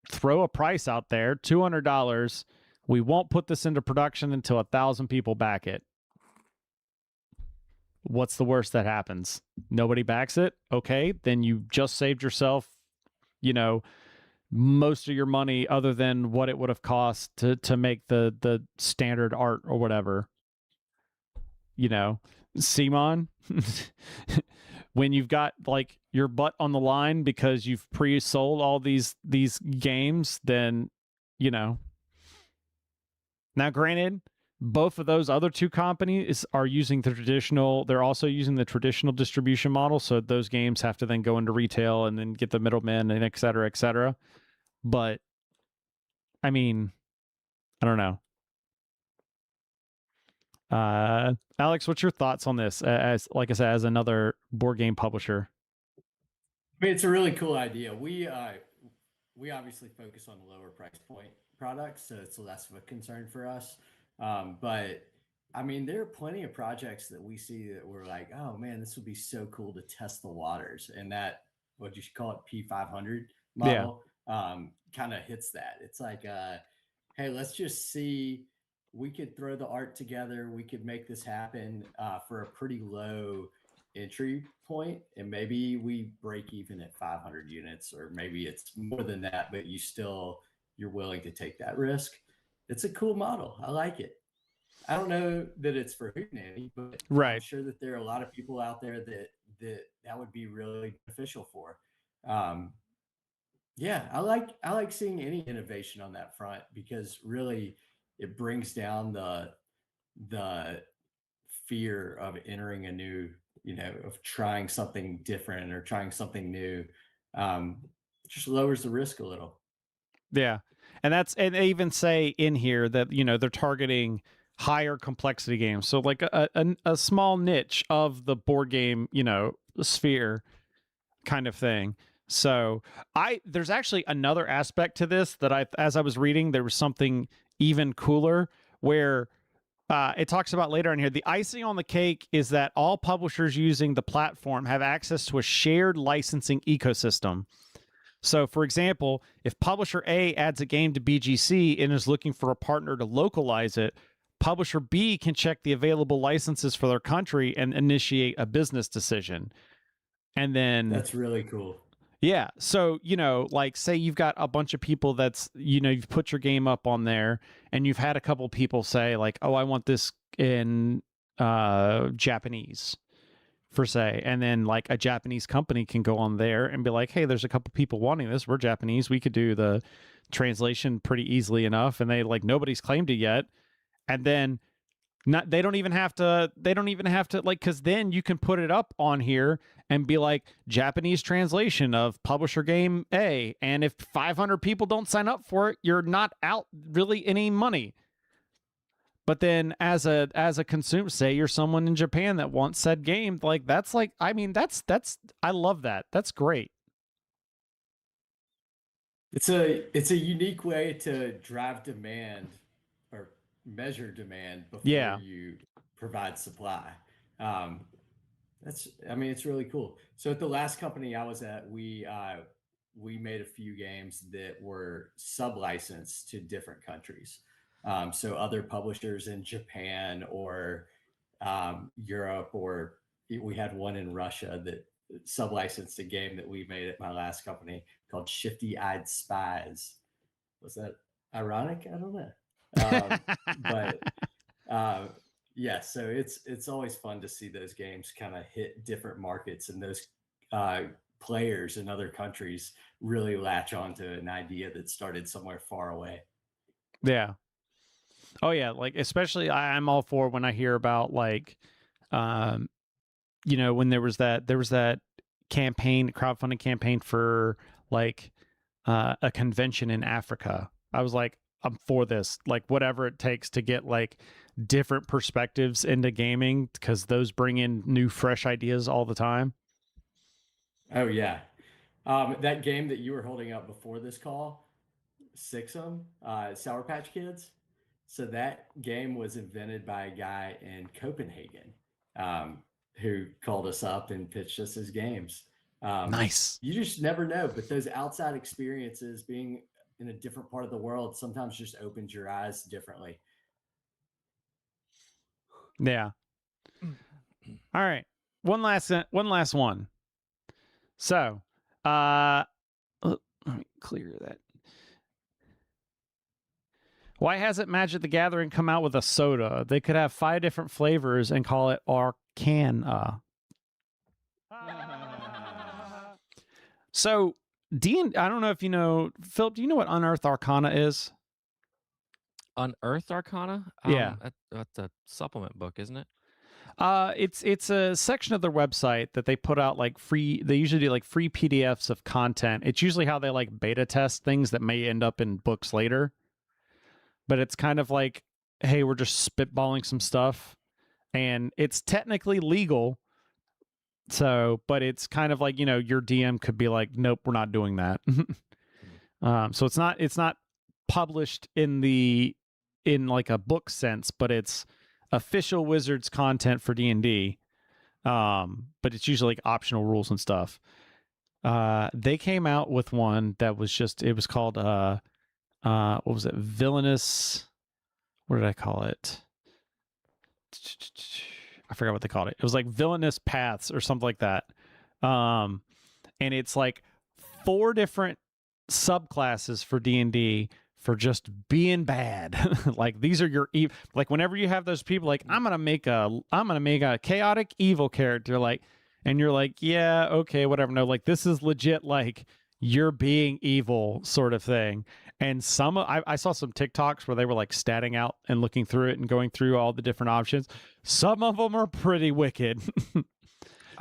Speaker 1: throw a price out there, $200. We won't put this into production until 1,000 people back it. What's the worst that happens? Nobody backs it? Okay, then you just saved yourself, most of your money other than what it would have cost to make the standard art or whatever. CMON, when you've got like your butt on the line because you've pre-sold all these games, then, Now, granted, both of those other two companies are using they're also using the traditional distribution model. So those games have to then go into retail and then get the middlemen and et cetera, et cetera. But I mean, I don't know. Alex, what's your thoughts on this? As like I said, as another board game publisher.
Speaker 6: I mean, it's a really cool idea. We obviously focus on lower price point products, so it's less of a concern for us. But I mean, there are plenty of projects that we see that we're like, oh man, this would be so cool to test the waters. And that, what you should call it, P500 model, kind of hits that. It's like, hey, let's just see. We could throw the art together. We could make this happen for a pretty low entry point, and maybe we break even at 500 units, or maybe it's more than that, but you're willing to take that risk. It's a cool model. I like it. I don't know that it's for Hootenanny, but I'm sure that there are a lot of people out there that would be really beneficial for. Yeah, I like seeing any innovation on that front, because really it brings down the fear of entering a new, of trying something different or trying something new. Just lowers the risk a little.
Speaker 1: Yeah. And they even say in here that, they're targeting higher complexity games. So like a small niche of the board game, sphere kind of thing. So there's actually another aspect to this that as I was reading, there was something even cooler where it talks about later in here. The icing on the cake is that all publishers using the platform have access to a shared licensing ecosystem. So, for example, if publisher A adds a game to BGC and is looking for a partner to localize it, publisher B can check the available licenses for their country and initiate a business decision. And then
Speaker 6: that's really cool.
Speaker 1: Yeah. So, like say you've got a bunch of people that's, you've put your game up on there and you've had a couple people say like, oh, I want this in Japanese for say. And then like a Japanese company can go on there and be like, hey, there's a couple people wanting this. We're Japanese. We could do the translation pretty easily enough. And nobody's claimed it yet. And then they don't even have to like, because then you can put it up on here and be like Japanese translation of publisher game A. And if 500 people don't sign up for it, you're not out really any money. But then as a consumer, say you're someone in Japan that wants said game, like that's I love that. That's great.
Speaker 6: It's a unique way to drive demand or measure demand before you provide supply. It's really cool. So at the last company I was at, we made a few games that were sub-licensed to different countries. So other publishers in Japan or Europe, or we had one in Russia that sub-licensed a game that we made at my last company called Shifty-Eyed Spies. Was that ironic? I don't know. But yeah, so it's always fun to see those games kind of hit different markets, and those players in other countries really latch onto an idea that started somewhere far away.
Speaker 1: Yeah. Oh yeah, like especially I'm all for when I hear about like, when there was that campaign, crowdfunding campaign for like a convention in Africa. I was like, I'm for this, like whatever it takes to get like different perspectives into gaming, because those bring in new, fresh ideas all the time.
Speaker 6: Oh yeah. That game that you were holding up before this call, Sixum, Sour Patch Kids. So that game was invented by a guy in Copenhagen who called us up and pitched us his games.
Speaker 1: Nice.
Speaker 6: You just never know, but those outside experiences, being in a different part of the world, sometimes just opens your eyes differently.
Speaker 1: Yeah. All right. One last one. So, let me clear that. Why hasn't Magic the Gathering come out with a soda? They could have 5 different flavors and call it Arcana. So, Dean, I don't know if you know, Philip, do you know what Unearthed Arcana is?
Speaker 4: Unearthed Arcana?
Speaker 1: Yeah.
Speaker 4: That's a supplement book, isn't it?
Speaker 1: It's a section of their website that they put out like free. They usually do like free PDFs of content. It's usually how they like beta test things that may end up in books later. but it's kind of like, hey, we're just spitballing some stuff, and it's technically legal. So, but it's kind of like, your DM could be like, nope, we're not doing that. So it's not published in like a book sense, but it's official Wizards content for D&D. But it's usually like optional rules and stuff. They came out with one that was it was called what was it? Villainous. What did I call it? I forgot what they called it. It was like Villainous Paths or something like that. And it's like 4 different subclasses for D&D for just being bad. Like these are your like whenever you have those people like I'm going to make a chaotic evil character, like, and you're like, yeah, okay, whatever. No, like this is legit like you're being evil sort of thing. And I saw some TikToks where they were like statting out and looking through it and going through all the different options. Some of them are pretty wicked.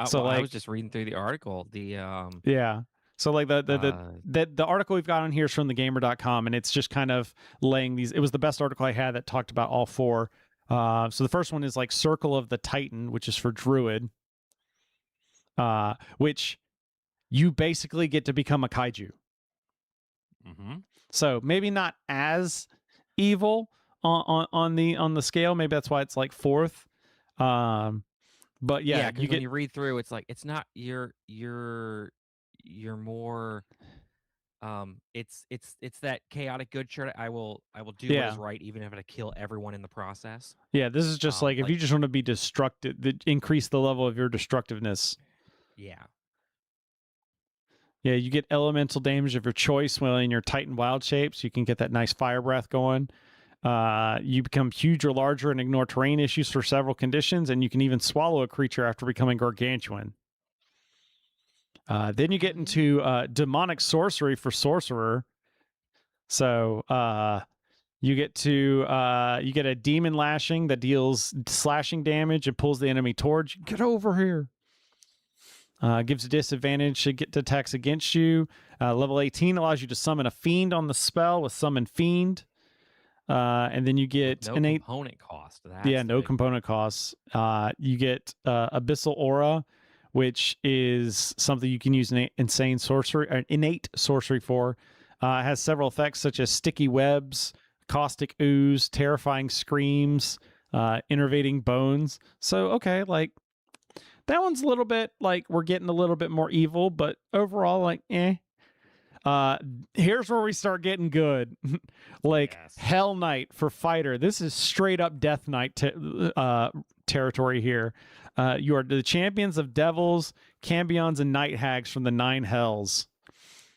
Speaker 1: So
Speaker 4: I
Speaker 1: like,
Speaker 4: was just reading through the article.
Speaker 1: Yeah. So like the article we've got on here is from thegamer.com, and it's just kind of laying these. It was the best article I had that talked about all 4. So the first one is like Circle of the Titan, which is for Druid, which you basically get to become a kaiju.
Speaker 4: Mm-hmm.
Speaker 1: So maybe not as evil on the scale. Maybe that's why it's like 4th. But yeah,
Speaker 4: when you read through, it's like it's not you're more it's that chaotic good shirt. I will do what is right, even if I kill everyone in the process.
Speaker 1: Yeah, this is just like if you just want to be destructive, increase the level of your destructiveness.
Speaker 4: Yeah.
Speaker 1: Yeah, you get elemental damage of your choice while in your Titan wild shape, so you can get that nice fire breath going. You become huge or larger and ignore terrain issues for several conditions, and you can even swallow a creature after becoming gargantuan. Then you get into demonic sorcery for sorcerer. So you get a demon lashing that deals slashing damage and pulls the enemy towards you. Get over here. Gives a disadvantage to get to attacks against you. Level 18 allows you to summon a fiend on the spell with Summon Fiend. And then you get
Speaker 4: no
Speaker 1: innate
Speaker 4: component cost.
Speaker 1: No component costs. You get Abyssal Aura, which is something you can use innate sorcery for. It has several effects such as sticky webs, caustic ooze, terrifying screams, innervating bones. So okay, like that one's a little bit like we're getting a little bit more evil, but overall, like here's where we start getting good. Like yes. Hell Knight for fighter. This is straight up Death Knight territory here. You are the champions of devils, cambions, and night hags from the 9 hells.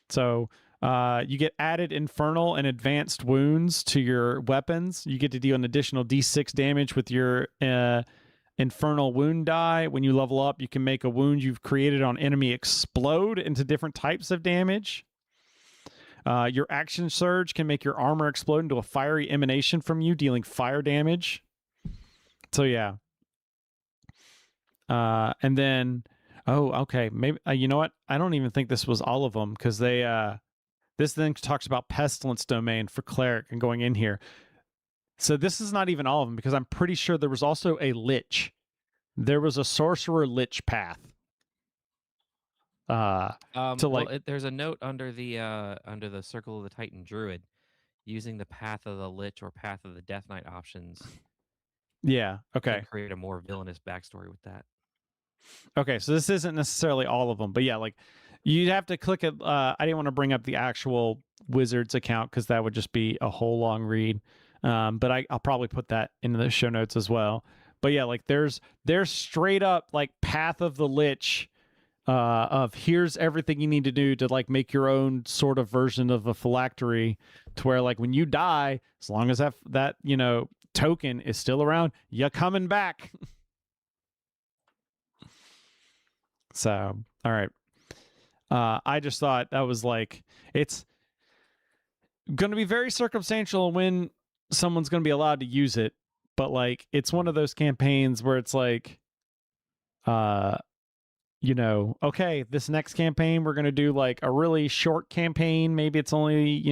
Speaker 1: So you get added infernal and advanced wounds to your weapons. You get to deal an additional d6 damage with your infernal wound die. When you level up, you can make a wound you've created on enemy explode into different types of damage. Your action surge can make your armor explode into a fiery emanation from you, dealing fire damage. So yeah. And then, okay, maybe you know what? I don't even think this was all of them because this then talks about pestilence domain for cleric and going in here. So this is not even all of them because I'm pretty sure there was also a lich. There was a sorcerer lich path.
Speaker 4: There's a note under the Circle of the Titan Druid using the Path of the Lich or Path of the Death Knight options.
Speaker 1: Yeah. Okay.
Speaker 4: Can create a more villainous backstory with that.
Speaker 1: Okay, so this isn't necessarily all of them, but yeah, like you'd have to click it. I didn't want to bring up the actual Wizards account because that would just be a whole long read. But I'll probably put that into the show notes as well. But yeah, like there's straight up like Path of the Lich. Of here's everything you need to do to like make your own sort of version of a phylactery to where like when you die, as long as that token is still around, you're coming back. So all right, I just thought that was like it's going to be very circumstantial when someone's going to be allowed to use it, but like it's one of those campaigns where it's like okay, this next campaign, we're going to do like a really short campaign. Maybe it's only,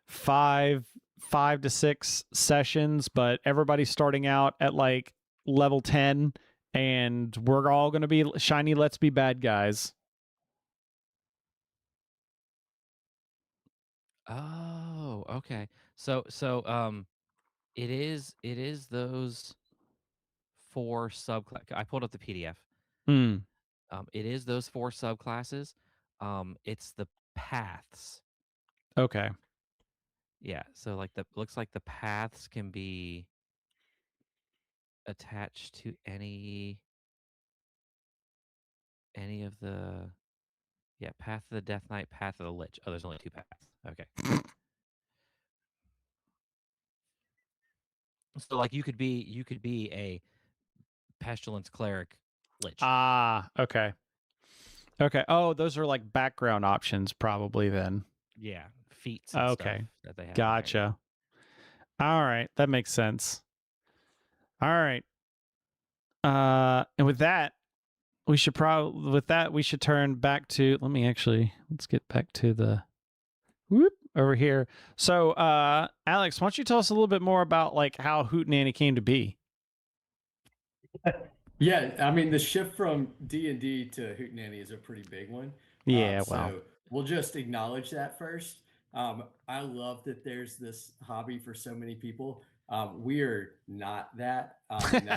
Speaker 1: 5 5 to 6 sessions, but everybody's starting out at like level 10, and we're all going to be shiny let's be bad guys.
Speaker 4: Oh, okay. So it is those 4 subclass. I pulled up the PDF.
Speaker 1: Hmm.
Speaker 4: It is those 4 subclasses. It's the paths.
Speaker 1: Okay.
Speaker 4: Yeah. So like looks like the paths can be attached to any of the Path of the Death Knight, Path of the Lich. Oh, there's only 2 paths. Okay. So like you could be a pestilence cleric lich.
Speaker 1: Ah, okay. Okay. Oh, those are like background options probably then.
Speaker 4: Yeah, feats and
Speaker 1: Okay.
Speaker 4: stuff that they have.
Speaker 1: Gotcha. All right, that makes sense. All right. And with that, we should turn back to, let's get back to the over here. So, Alex, why don't you tell us a little bit more about like how Hootenanny came to be?
Speaker 6: Yeah, I mean the shift from D&D to Hootenanny is a pretty big one.
Speaker 1: Yeah,
Speaker 6: So we'll just acknowledge that first. I love that there's this hobby for so many people. We are not that, and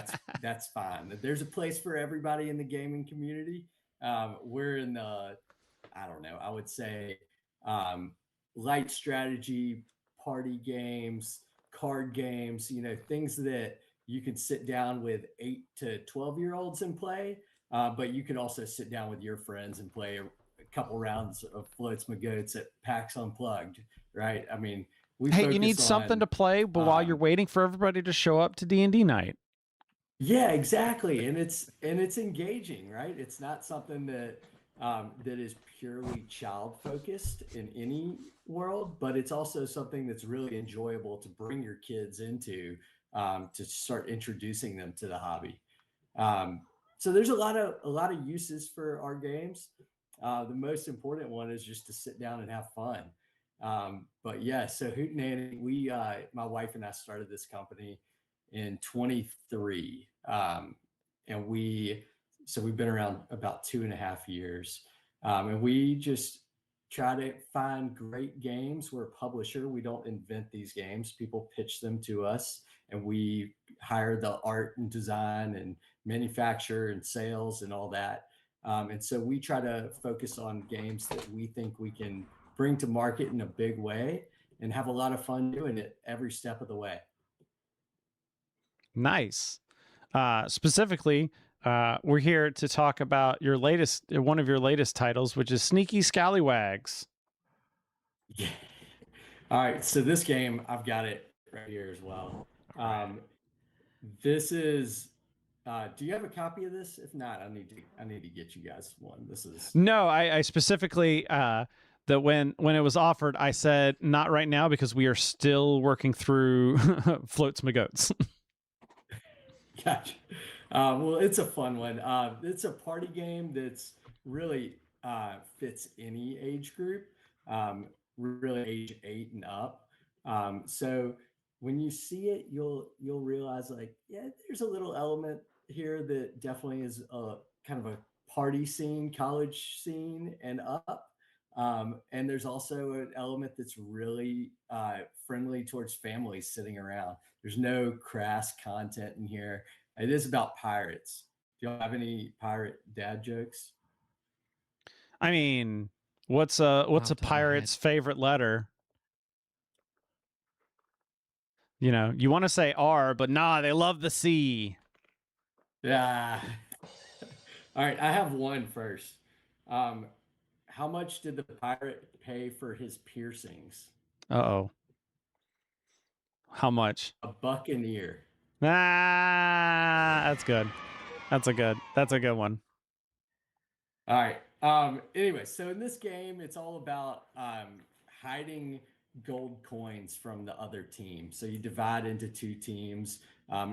Speaker 6: that's fine. There's a place for everybody in the gaming community. We're in the, I don't know, I would say light strategy, party games, card games, things that you can sit down with 8 to 12-year-olds and play, but you can also sit down with your friends and play a couple rounds of Floats My Goats at PAX Unplugged, right? I mean,
Speaker 1: hey, you need something to play, but while you're waiting for everybody to show up to D&D night.
Speaker 6: Yeah, exactly, and it's engaging, right? It's not something that that is purely child focused in any world, but it's also something that's really enjoyable to bring your kids into, to start introducing them to the hobby. So there's a lot of uses for our games. The most important one is just to sit down and have fun. But yeah, so Hootenanny, my wife and I started this company in 23, and we've been around about 2.5 years, and we just try to find great games. We're a publisher. We don't invent these games. People pitch them to us, and we hire the art and design and manufacture and sales and all that. And so we try to focus on games that we think we can bring to market in a big way and have a lot of fun doing it every step of the way.
Speaker 1: Nice. Specifically, we're here to talk about one of your latest titles, which is Sneaky Scallywags.
Speaker 6: Yeah. All right. So this game, I've got it right here as well. This is. Do you have a copy of this? If not, I need to get you guys one. This is.
Speaker 1: No, I specifically that when it was offered, I said not right now because we are still working through Floats My Goats.
Speaker 6: Gotcha. Well, it's a fun one. It's a party game that's really fits any age group, really age 8 and up. So when you see it, you'll realize like, yeah, there's a little element here that definitely is a kind of a party scene, college scene, and up. And there's also an element that's really friendly towards families sitting around. There's no crass content in here. It is about pirates. Do y'all have any pirate dad jokes?
Speaker 1: I mean, what's a pirate's favorite letter? You want to say R, but nah, they love the C.
Speaker 6: Yeah. All right, I have one first. How much did the pirate pay for his piercings?
Speaker 1: Uh-oh. How much?
Speaker 6: $1 an ear.
Speaker 1: Ah, that's good. That's a good one.
Speaker 6: All right. Anyway, so in this game, it's all about hiding gold coins from the other team. So you divide into 2 teams.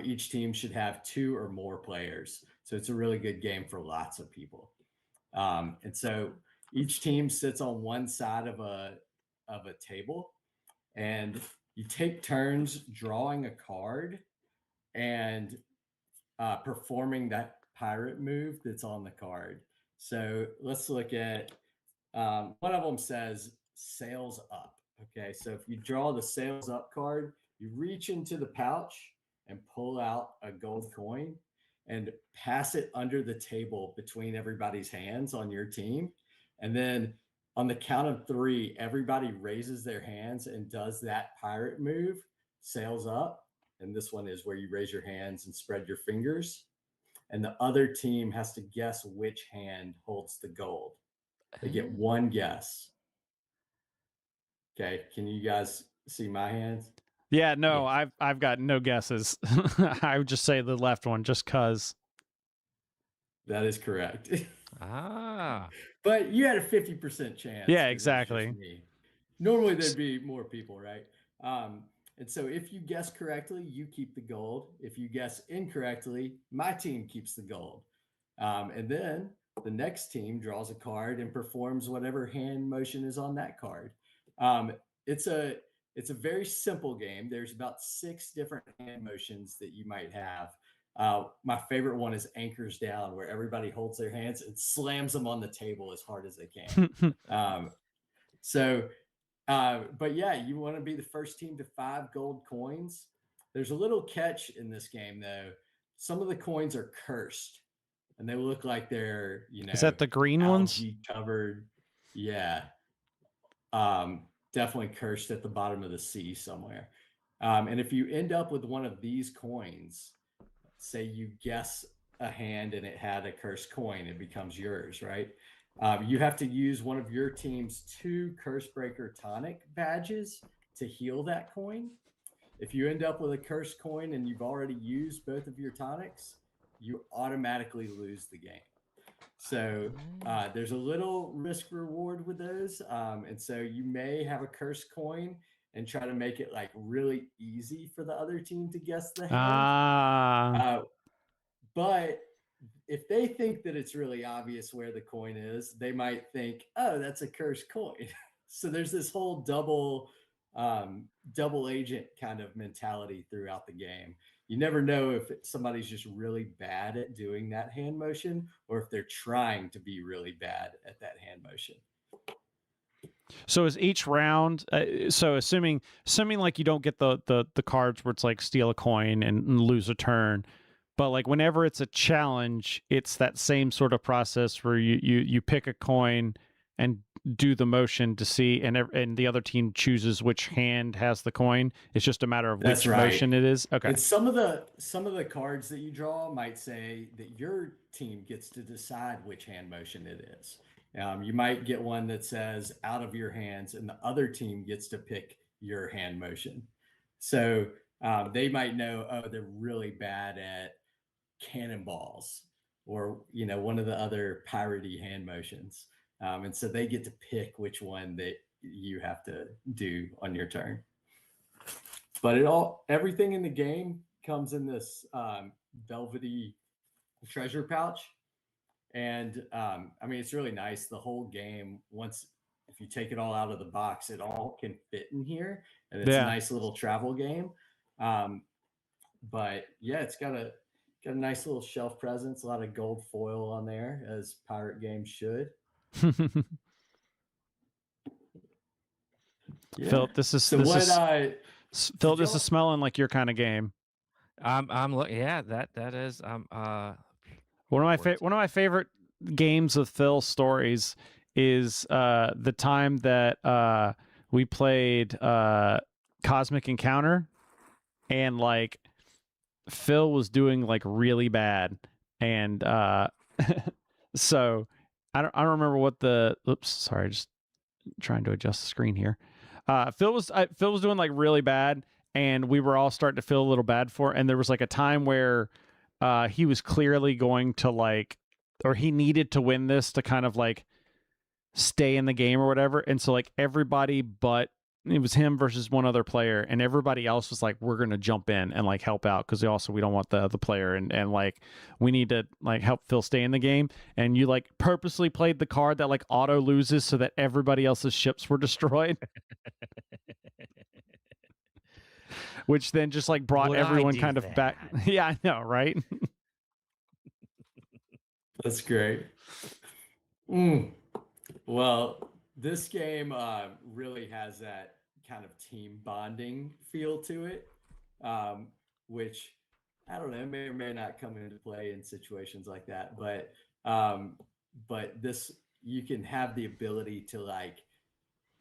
Speaker 6: Each team should have 2 or more players. So it's a really good game for lots of people. And so each team sits on one side of a table, and you take turns drawing a card and performing that pirate move that's on the card. So let's look at one of them says sails up. Okay, so if you draw the sails up card, you reach into the pouch and pull out a gold coin and pass it under the table between everybody's hands on your team. And then on the count of 3, everybody raises their hands and does that pirate move, sails up. And this one is where you raise your hands and spread your fingers. And the other team has to guess which hand holds the gold. They get one guess. Okay, can you guys see my hands?
Speaker 1: Yeah, no,
Speaker 4: Yes.
Speaker 1: I've got no guesses. I would just say the left one, just cause.
Speaker 6: That is correct.
Speaker 4: Ah.
Speaker 6: But you had a 50% chance.
Speaker 1: Yeah,
Speaker 6: 'cause it was just
Speaker 1: exactly.
Speaker 6: me. Normally there'd be more people, right? And so if you guess correctly, you keep the gold. If you guess incorrectly, my team keeps the gold. And then the next team draws a card and performs whatever hand motion is on that card. It's a very simple game. There's about 6 different hand motions that you might have. My favorite one is anchors down, where everybody holds their hands and slams them on the table as hard as they can. But yeah, you want to be the first team to 5 gold coins. There's a little catch in this game, though. Some of the coins are cursed, and they look like they're,
Speaker 1: Is that the green ones?
Speaker 6: algae covered. Yeah. Definitely cursed at the bottom of the sea somewhere. And if you end up with one of these coins, say you guess a hand and it had a cursed coin, it becomes yours, right? You have to use one of your team's 2 Curse Breaker tonic badges to heal that coin. If you end up with a cursed coin and you've already used both of your tonics, you automatically lose the game. So there's a little risk reward with those. And so you may have a cursed coin and try to make it like really easy for the other team to guess the hand. But if they think that it's really obvious where the coin is, they might think, oh, that's a cursed coin. So there's this whole double agent kind of mentality throughout the game. You never know if somebody's just really bad at doing that hand motion or if they're trying to be really bad at that hand motion.
Speaker 1: So is each round? So assuming like you don't get the cards where it's like steal a coin and lose a turn, but like whenever it's a challenge, it's that same sort of process where you pick a coin and do the motion to see, and the other team chooses which hand has the coin. It's just a matter of which motion it is. Okay.
Speaker 6: And some of the cards that you draw might say that your team gets to decide which hand motion it is. You might get one that says out of your hands, and the other team gets to pick your hand motion. So they might know, oh, they're really bad at cannonballs or one of the other piratey hand motions. And so they get to pick which one that you have to do on your turn. But everything in the game comes in this velvety treasure pouch. And I mean, it's really nice. The whole game, if you take it all out of the box, it all can fit in here. And it's a nice little travel game. But yeah, it's got a nice little shelf presence, a lot of gold foil on there, as pirate games should. Yeah.
Speaker 1: Phil, this is smelling like your kind of game.
Speaker 4: Yeah, that is
Speaker 1: one of my favorite games of Phil's stories is the time that we played Cosmic Encounter, and like Phil was doing like really bad, and so I don't remember what sorry, just trying to adjust the screen here. Phil was doing like really bad, and we were all starting to feel a little bad for it. And there was like a time where he was clearly going to or he needed to win this to kind of like stay in the game or whatever. And so like everybody but it was him versus one other player, and everybody else was like, we're gonna jump in and like help out because we don't want the other player, and like we need to like help Phil stay in the game. And you like purposely played the card that like auto loses so that everybody else's ships were destroyed. which then just like brought
Speaker 4: Would I
Speaker 1: everyone
Speaker 4: do
Speaker 1: kind of back.
Speaker 4: that?
Speaker 1: Yeah, I know, right?
Speaker 6: That's great. Mm. Well, this game really has that kind of team bonding feel to it, which I don't know, may or may not come into play in situations like that. But this, you can have the ability to, like,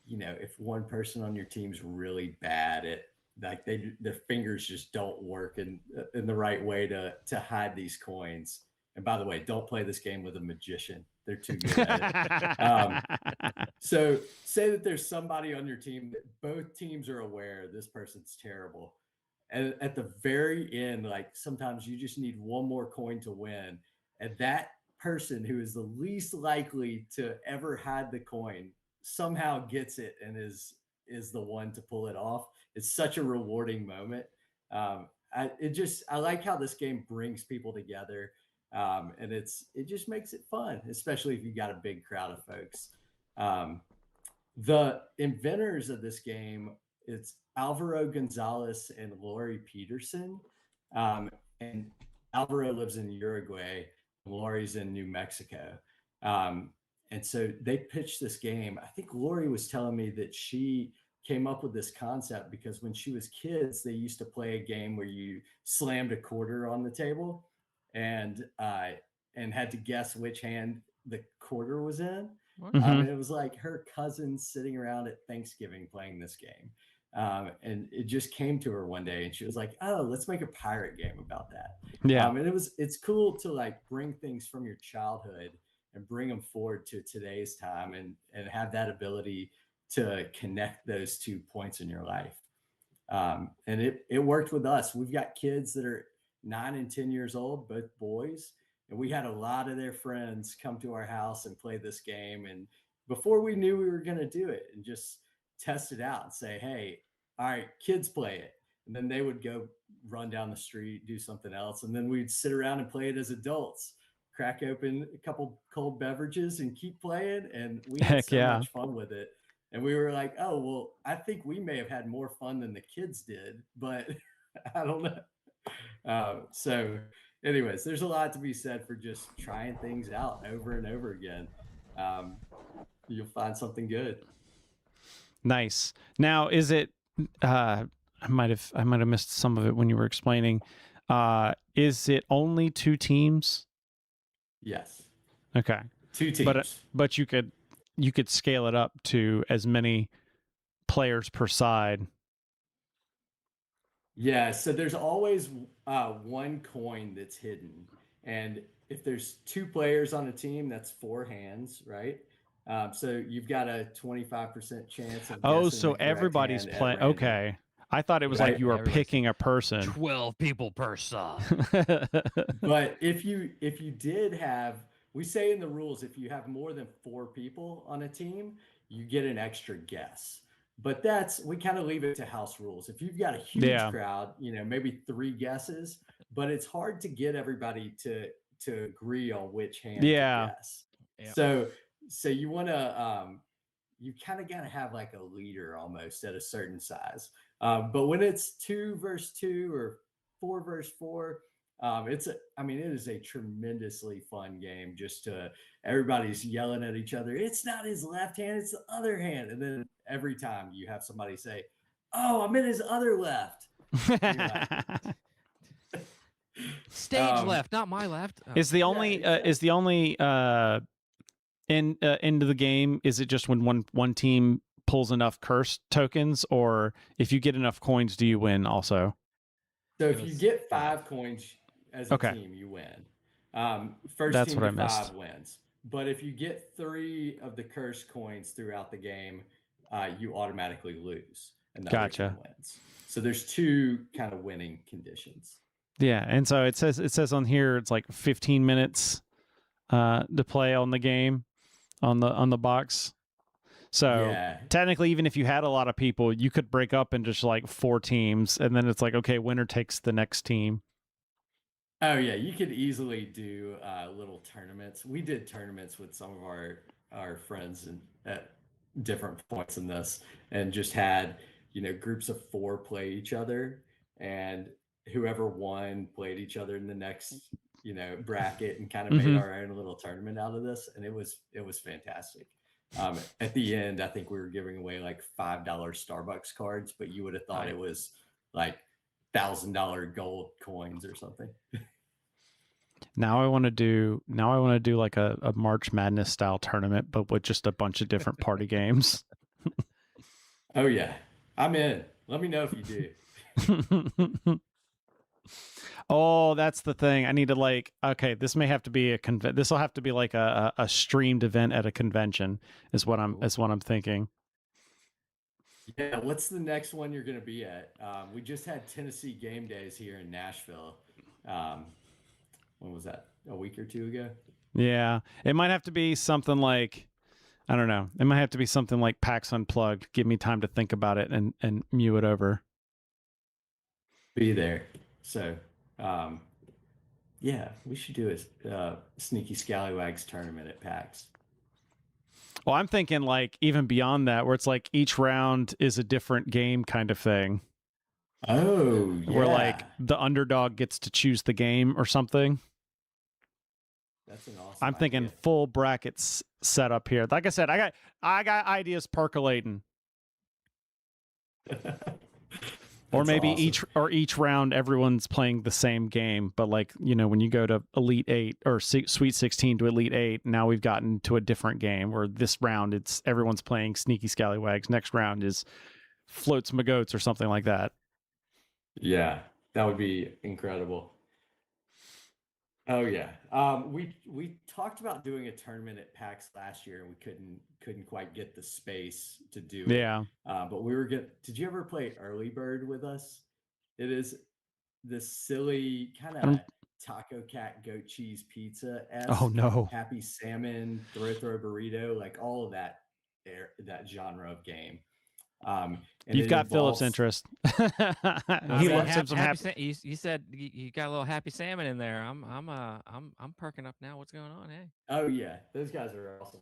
Speaker 6: if one person on your team's really bad at, like, their fingers just don't work in the right way to hide these coins. And by the way, don't play this game with a magician. They're too good at it. So say that there's somebody on your team that both teams are aware this person's terrible. And at the very end, like, sometimes you just need one more coin to win. And that person who is the least likely to ever hide the coin somehow gets it and is the one to pull it off. It's such a rewarding moment. I like how this game brings people together. And it just makes it fun, especially if you got a big crowd of folks. The inventors of this game, it's Alvaro Gonzalez and Lori Peterson. And Alvaro lives in Uruguay, and Lori's in New Mexico. And so they pitched this game. I think Lori was telling me that she came up with this concept because when she was kids, they used to play a game where you slammed a quarter on the table and had to guess which hand the quarter was in. And it was like her cousins sitting around at Thanksgiving playing this game. And it just came to her one day and she was like, oh, let's make a pirate game about that.
Speaker 1: Yeah.
Speaker 6: And it's cool to, like, bring things from your childhood and bring them forward to today's time and have that ability to connect those 2 points in your life. And it worked with us. We've got kids that are 9 and 10 years old, both boys. And we had a lot of their friends come to our house and play this game. And before we knew we were going to do it, and just test it out and say, hey, all right, kids play it. And then they would go run down the street, do something else. And then we'd sit around and play it as adults, crack open a couple cold beverages and keep playing. And we had so much fun with it. And we were like, oh, well, I think we may have had more fun than the kids did, but I don't know. So anyways, there's a lot to be said for just trying things out over and over again. You'll find something good.
Speaker 1: Nice. Now, is it, I might have missed some of it when you were explaining. Is it only 2 teams?
Speaker 6: Yes.
Speaker 1: Okay.
Speaker 6: 2 teams.
Speaker 1: But you could scale it up to as many players per side.
Speaker 6: Yeah, so there's always one coin that's hidden. And if there's 2 players on a team, that's 4 hands, right? So you've got a 25% chance of
Speaker 1: Oh,
Speaker 6: guessing
Speaker 1: so
Speaker 6: the correct
Speaker 1: everybody's
Speaker 6: hand at
Speaker 1: playing.
Speaker 6: random.
Speaker 1: Okay. I thought it was
Speaker 6: Right.
Speaker 1: like you were
Speaker 4: Everybody's-
Speaker 1: picking a person.
Speaker 4: 12 people per side.
Speaker 6: But if you did have, we say in the rules, if you have more than 4 people on a team, you get an extra guess. But we kind of leave it to house rules. If you've got a huge crowd, maybe 3 guesses, but it's hard to get everybody to agree on which hand to guess.
Speaker 4: Yeah.
Speaker 6: So you want to, you kind of got to have like a leader almost at a certain size. But when it's 2 versus 2 or 4 versus 4, it is a tremendously fun game. Just everybody's yelling at each other. It's not his left hand, it's the other hand. And then every time you have somebody say, "Oh, I'm in his other left."
Speaker 4: Stage left, not my left. Oh.
Speaker 1: Is the only end of the game, is it just when one team pulls enough curse tokens, or if you get enough coins, do you win also?
Speaker 6: So if you get 5 coins as a team, you win. First team to 5 wins. But if you get 3 of the curse coins throughout the game, you automatically lose, and the other team wins. So there's 2 kind of winning conditions.
Speaker 1: Yeah, and so it says on here it's like 15 minutes to play on the game on the box. So technically, even if you had a lot of people, you could break up into just like 4 teams, and then it's like, okay, winner takes the next team.
Speaker 6: Oh yeah, you could easily do little tournaments. We did tournaments with some of our friends at different points in this, and just had groups of 4 play each other. and whoever won played each other in the next, bracket, and kind of
Speaker 1: Mm-hmm.
Speaker 6: made our own little tournament out of this, and it was fantastic. At the end, I think we were giving away like $5 Starbucks cards, but you would have thought it was like $1,000 gold coins or something.
Speaker 1: Now I want to do like a March Madness style tournament, but with just a bunch of different party games.
Speaker 6: Oh yeah, I'm in. Let me know if you do.
Speaker 1: Oh, that's the thing. I need to okay, this may have to be this will have to be like a streamed event at a convention is what I'm thinking.
Speaker 6: Yeah, what's the next one you're going to be at? We just had Tennessee Game Days here in Nashville. When was that? A week or two ago?
Speaker 1: Yeah, it might have to be something like, I don't know. It might have to be something like PAX Unplugged. Give me time to think about it and mew it over.
Speaker 6: Be there. So, yeah, we should do a Sneaky Scallywags tournament at PAX.
Speaker 1: Well, I'm thinking like even beyond that, where it's like each round is a different game kind of thing.
Speaker 6: Oh, yeah.
Speaker 1: Where like the underdog gets to choose the game or something.
Speaker 6: That's an awesome
Speaker 1: I'm thinking full brackets set up here. Like I said, I got ideas percolating. Or maybe
Speaker 6: awesome.
Speaker 1: each round everyone's playing the same game, but like, when you go to Elite 8 or Sweet 16 to Elite 8, now we've gotten to a different game where this round it's everyone's playing Sneaky Scallywags. Next round is Floats My Goats or something like that.
Speaker 6: Yeah, that would be incredible. Oh yeah. We talked about doing a tournament at PAX last year, and we couldn't quite get the space to do it.
Speaker 1: Yeah.
Speaker 6: But we were good. Did you ever play Early Bird with us? It is this silly kind of taco cat goat cheese pizza.
Speaker 1: Oh no.
Speaker 6: Happy salmon, throw burrito, like all of that genre of game. And
Speaker 1: you've got Philip's interest. He loves him some
Speaker 4: happy. You said you got a little happy salmon in there. I'm perking up now. What's going on? Hey.
Speaker 6: Oh yeah, those guys are awesome.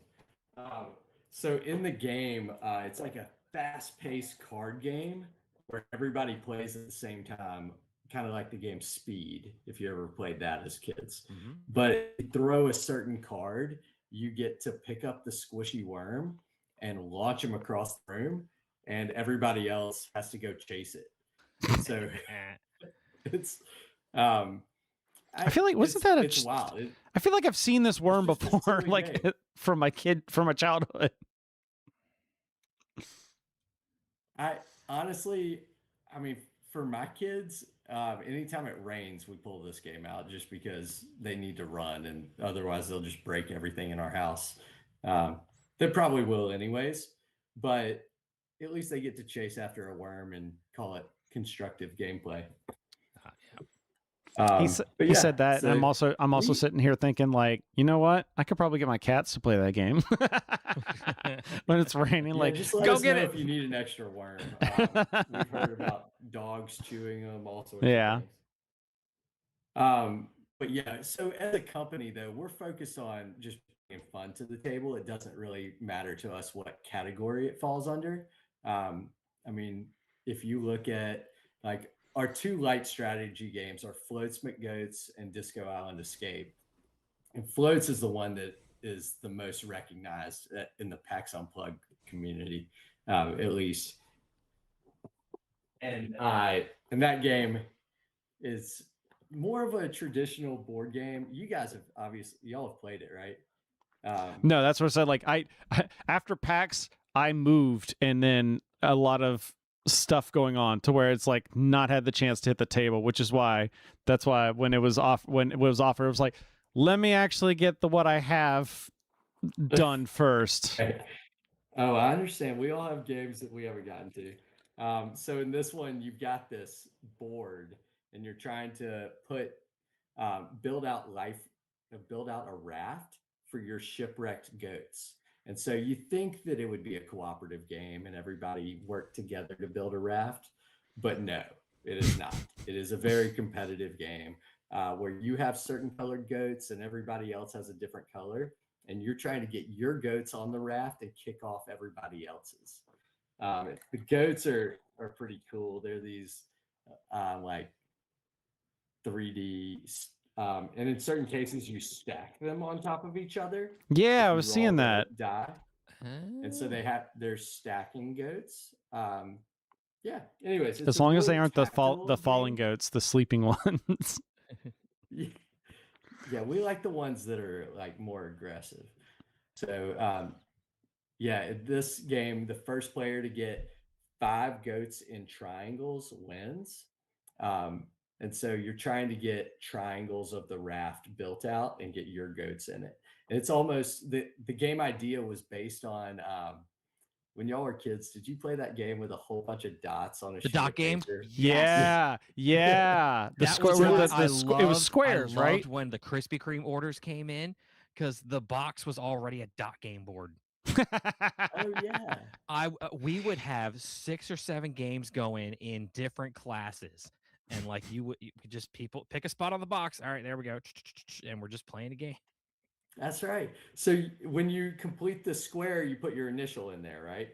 Speaker 6: So in the game, it's like a fast-paced card game where everybody plays at the same time, kind of like the game Speed, if you ever played that as kids.
Speaker 4: Mm-hmm.
Speaker 6: But if you throw a certain card, you get to pick up the squishy worm and launch him across the room, and everybody else has to go chase it. So it's
Speaker 1: I feel like
Speaker 6: it's wild.
Speaker 1: I feel like I've seen this worm before, like from my childhood.
Speaker 6: I honestly, for my kids, anytime it rains, we pull this game out just because they need to run, and otherwise they'll just break everything in our house. They probably will anyways, but at least they get to chase after a worm and call it constructive gameplay.
Speaker 1: He said that, so and I'm also sitting here thinking, like, you know what? I could probably get my cats to play that game when it's raining. Like,
Speaker 6: just let
Speaker 1: go
Speaker 6: us
Speaker 1: get
Speaker 6: know
Speaker 1: it
Speaker 6: if you need an extra worm. We've heard about dogs chewing them, all sorts of things. But yeah, so as a company, though, we're focused on just bringing fun to the table. It doesn't really matter to us what category it falls under. If you look at like our two light strategy games are Floats McGoats and Disco Island Escape. And Floats is the one that is the most recognized in the PAX Unplugged community, at least. And that game is more of a traditional board game. You guys y'all have played it, right?
Speaker 1: No, that's what I said. Like I after PAX, I moved, and then a lot of stuff going on to where it's like not had the chance to hit the table, which is why when it was offered, it was like, let me actually get what I have done first.
Speaker 6: Oh, I understand. We all have games that we haven't gotten to. So in this one, you've got this board, and you're trying to build out a raft for your shipwrecked goats. And so you think that it would be a cooperative game and everybody worked together to build a raft, but no, it is not. It is a very competitive game where you have certain colored goats and everybody else has a different color, and you're trying to get your goats on the raft and kick off everybody else's. The goats are pretty cool. They're these like 3D. And in certain cases, you stack them on top of each other.
Speaker 1: Yeah,
Speaker 6: if
Speaker 1: I
Speaker 6: you
Speaker 1: was
Speaker 6: roll
Speaker 1: seeing
Speaker 6: the
Speaker 1: that.
Speaker 6: die. And so they're stacking goats. Yeah. Anyways, it's
Speaker 1: As
Speaker 6: a
Speaker 1: long as
Speaker 6: really
Speaker 1: they aren't the
Speaker 6: tactile
Speaker 1: falling
Speaker 6: game.
Speaker 1: goats, the sleeping ones.
Speaker 6: Yeah, we like the ones that are like more aggressive. So yeah, this game, the first player to get 5 goats in triangles wins. And so you're trying to get triangles of the raft built out and get your goats in it. And it's almost the game idea was based on when y'all were kids. Did you play that game with a whole bunch of dots on a
Speaker 4: The
Speaker 6: sheet
Speaker 4: dot
Speaker 6: of
Speaker 4: game?
Speaker 6: paper?
Speaker 1: Yeah, yeah. The
Speaker 4: That
Speaker 1: square.
Speaker 4: was why
Speaker 1: It was squares,
Speaker 4: I loved
Speaker 1: right?
Speaker 4: when the Krispy Kreme orders came in because the box was already a dot game board.
Speaker 6: Oh yeah.
Speaker 4: We would have 6 or 7 games going in different classes, and like you could just people pick a spot on the box. All right, there we go, and we're just playing a game.
Speaker 6: That's right. So when you complete the square, you put your initial in there, right?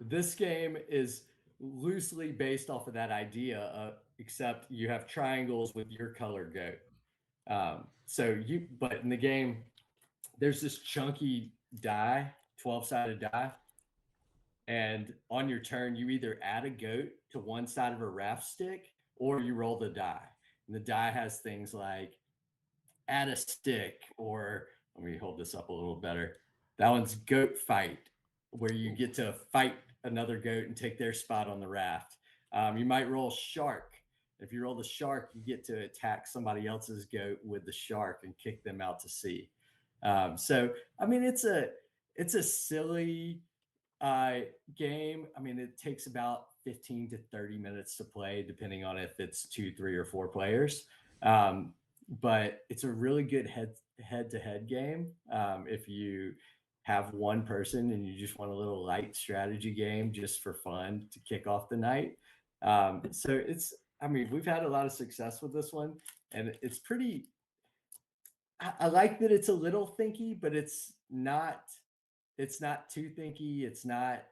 Speaker 6: This game is loosely based off of that idea, except you have triangles with your color goat. But in the game, there's this chunky die, 12-sided die. And on your turn, you either add a goat to one side of a raft stick or you roll the die. And the die has things like add a stick, or let me hold this up a little better. That one's goat fight, where you get to fight another goat and take their spot on the raft. You might roll shark. If you roll the shark, you get to attack somebody else's goat with the shark and kick them out to sea. So I mean, it's a silly game. I mean, it takes about 15 to 30 minutes to play, depending on if it's 2, 3, or 4 players. But it's a really good head-to-head game. If you have one person and you just want a little light strategy game just for fun to kick off the night. So I mean, we've had a lot of success with this one, and it's pretty. I like that it's a little thinky, but it's not too thinky. It's not.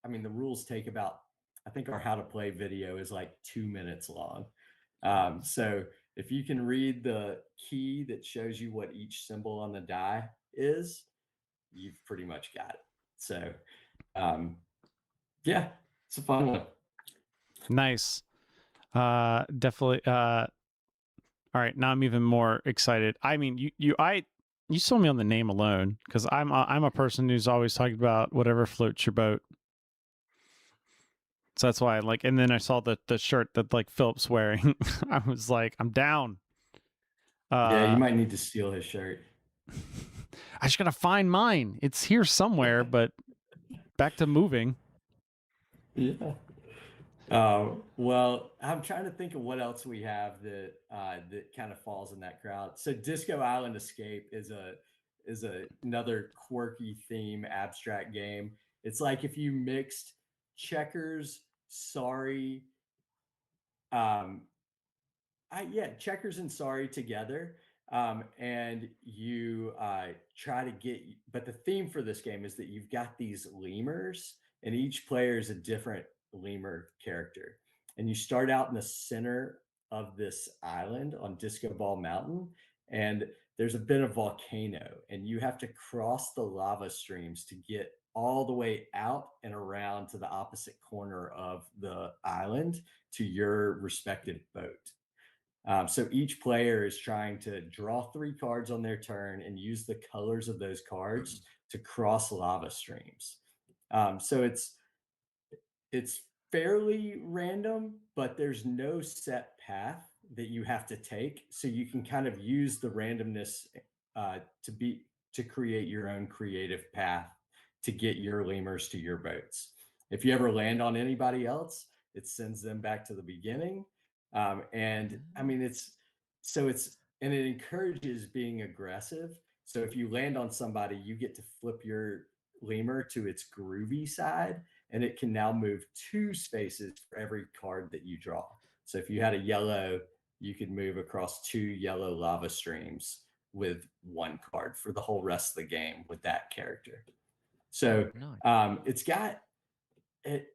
Speaker 6: I mean, the rules take about. I think our how to play video is like 2 minutes long. So if you can read the key that shows you what each symbol on the die is, you've pretty much got it. So, yeah, it's a fun one.
Speaker 1: Nice. Definitely. All right, now I'm even more excited. I mean, you sold me on the name alone because I'm a person who's always talking about whatever floats your boat. So that's why I like. And then I saw the shirt that like Philip's wearing. I was like, I'm down.
Speaker 6: Yeah, you might need to steal his shirt.
Speaker 1: I just gotta find mine. It's here somewhere, but back to moving.
Speaker 6: Yeah. Well, I'm trying to think of what else we have that kind of falls in that crowd. So Disco Island Escape is another quirky theme abstract game. It's like if you mixed checkers, sorry, checkers and sorry together. And you try to but the theme for this game is that you've got these lemurs, and each player is a different lemur character. And you start out in the center of this island on Disco Ball Mountain, and there's a bit of volcano, and you have to cross the lava streams to get all the way out and around to the opposite corner of the island to your respective boat. So each player is trying to draw 3 cards on their turn and use the colors of those cards to cross lava streams. So it's fairly random, but there's no set path that you have to take. So you can kind of use the randomness to create your own creative path to get your lemurs to your boats. If you ever land on anybody else, it sends them back to the beginning. And I mean, it encourages being aggressive. So if you land on somebody, you get to flip your lemur to its groovy side, and it can now move 2 spaces for every card that you draw. So if you had a yellow, you could move across 2 yellow lava streams with 1 card for the whole rest of the game with that character. So
Speaker 4: Nice.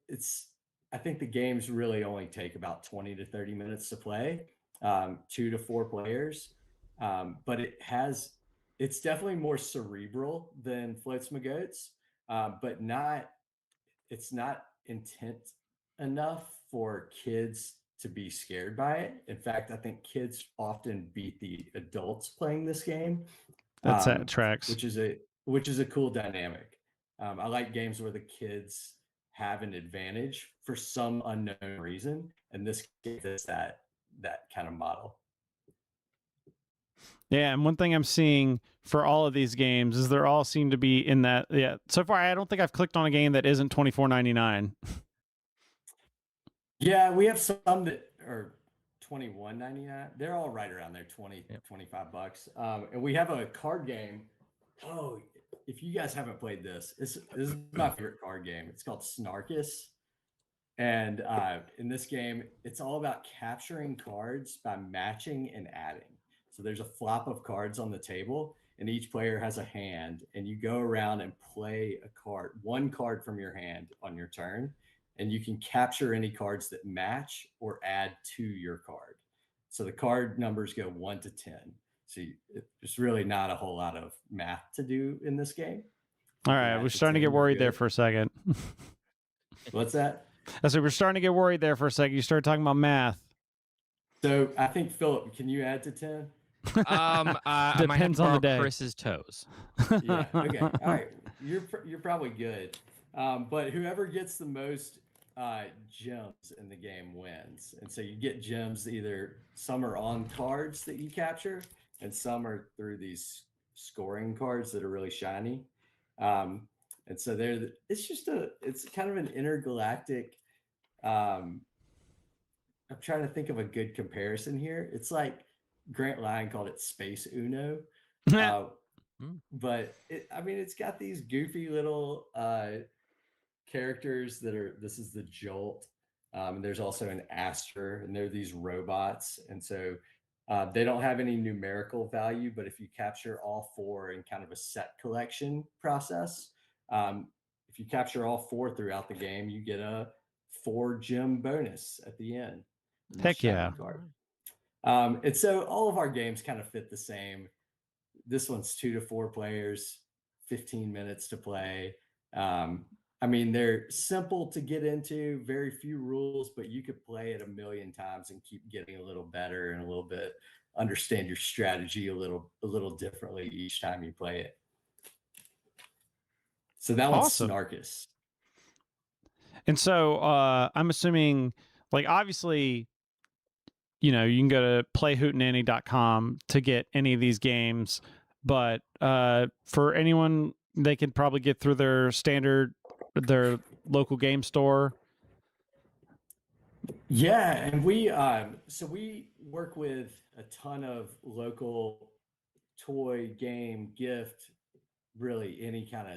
Speaker 6: it's I think the games really only take about 20 to 30 minutes to play, 2 to 4 players. But it's definitely more cerebral than Floats My Goats, but it's not intense enough for kids to be scared by it. In fact, I think kids often beat the adults playing this game,
Speaker 1: That tracks.
Speaker 6: which is a cool dynamic. I like games where the kids have an advantage for some unknown reason, and this gives us that kind of model.
Speaker 1: Yeah, and one thing I'm seeing for all of these games is they're all seem to be in that. Yeah, so far I don't think I've clicked on a game that isn't $24.99.
Speaker 6: Yeah, we have some that are $21.99. They're all right around there, 20,
Speaker 4: Yep.
Speaker 6: $25. And we have a card game. Oh, if you guys haven't played this, this is my favorite card game. It's called Snarkus. And in this game, it's all about capturing cards by matching and adding. So there's a flop of cards on the table, and each player has a hand, and you go around and play one card from your hand on your turn, and you can capture any cards that match or add to your card. So the card numbers go 1 to 10. So there's really not a whole lot of math to do in this game.
Speaker 1: All right, we're starting to get worried there for a second.
Speaker 6: What's that?
Speaker 1: So we're starting to get worried there for a second. You started talking about math.
Speaker 6: So I think, Philip, can you add to 10?
Speaker 4: I might have to
Speaker 1: Depends on the
Speaker 4: borrow
Speaker 1: day.
Speaker 4: Chris's toes.
Speaker 6: Yeah. Okay. All right. You're probably good. But whoever gets the most gems in the game wins. And so you get gems, either some are on cards that you capture, and some are through these scoring cards that are really shiny. And so it's kind of an intergalactic. I'm trying to think of a good comparison here. It's like Grant Lyon called it Space Uno. But it's got these goofy little characters this is the Jolt. And there's also an Aster, and they're these robots. And so they don't have any numerical value, but if you capture all 4 in kind of a set collection process, if you capture all 4 throughout the game, you get a 4 gem bonus at the end.
Speaker 1: Heck yeah.
Speaker 6: Card. And so all of our games kind of fit the same. This one's 2 to 4 players, 15 minutes to play. They're simple to get into, very few rules, but you could play it a million times and keep getting a little better and a little bit understand your strategy a little differently each time you play it. So that one's
Speaker 1: Awesome.
Speaker 6: Snarkus.
Speaker 1: And so I'm assuming, like, obviously, you can go to playhootenanny.com to get any of these games, but for anyone, they can probably get through their local game store.
Speaker 6: Yeah, and we work with a ton of local toy, game, gift, really any kind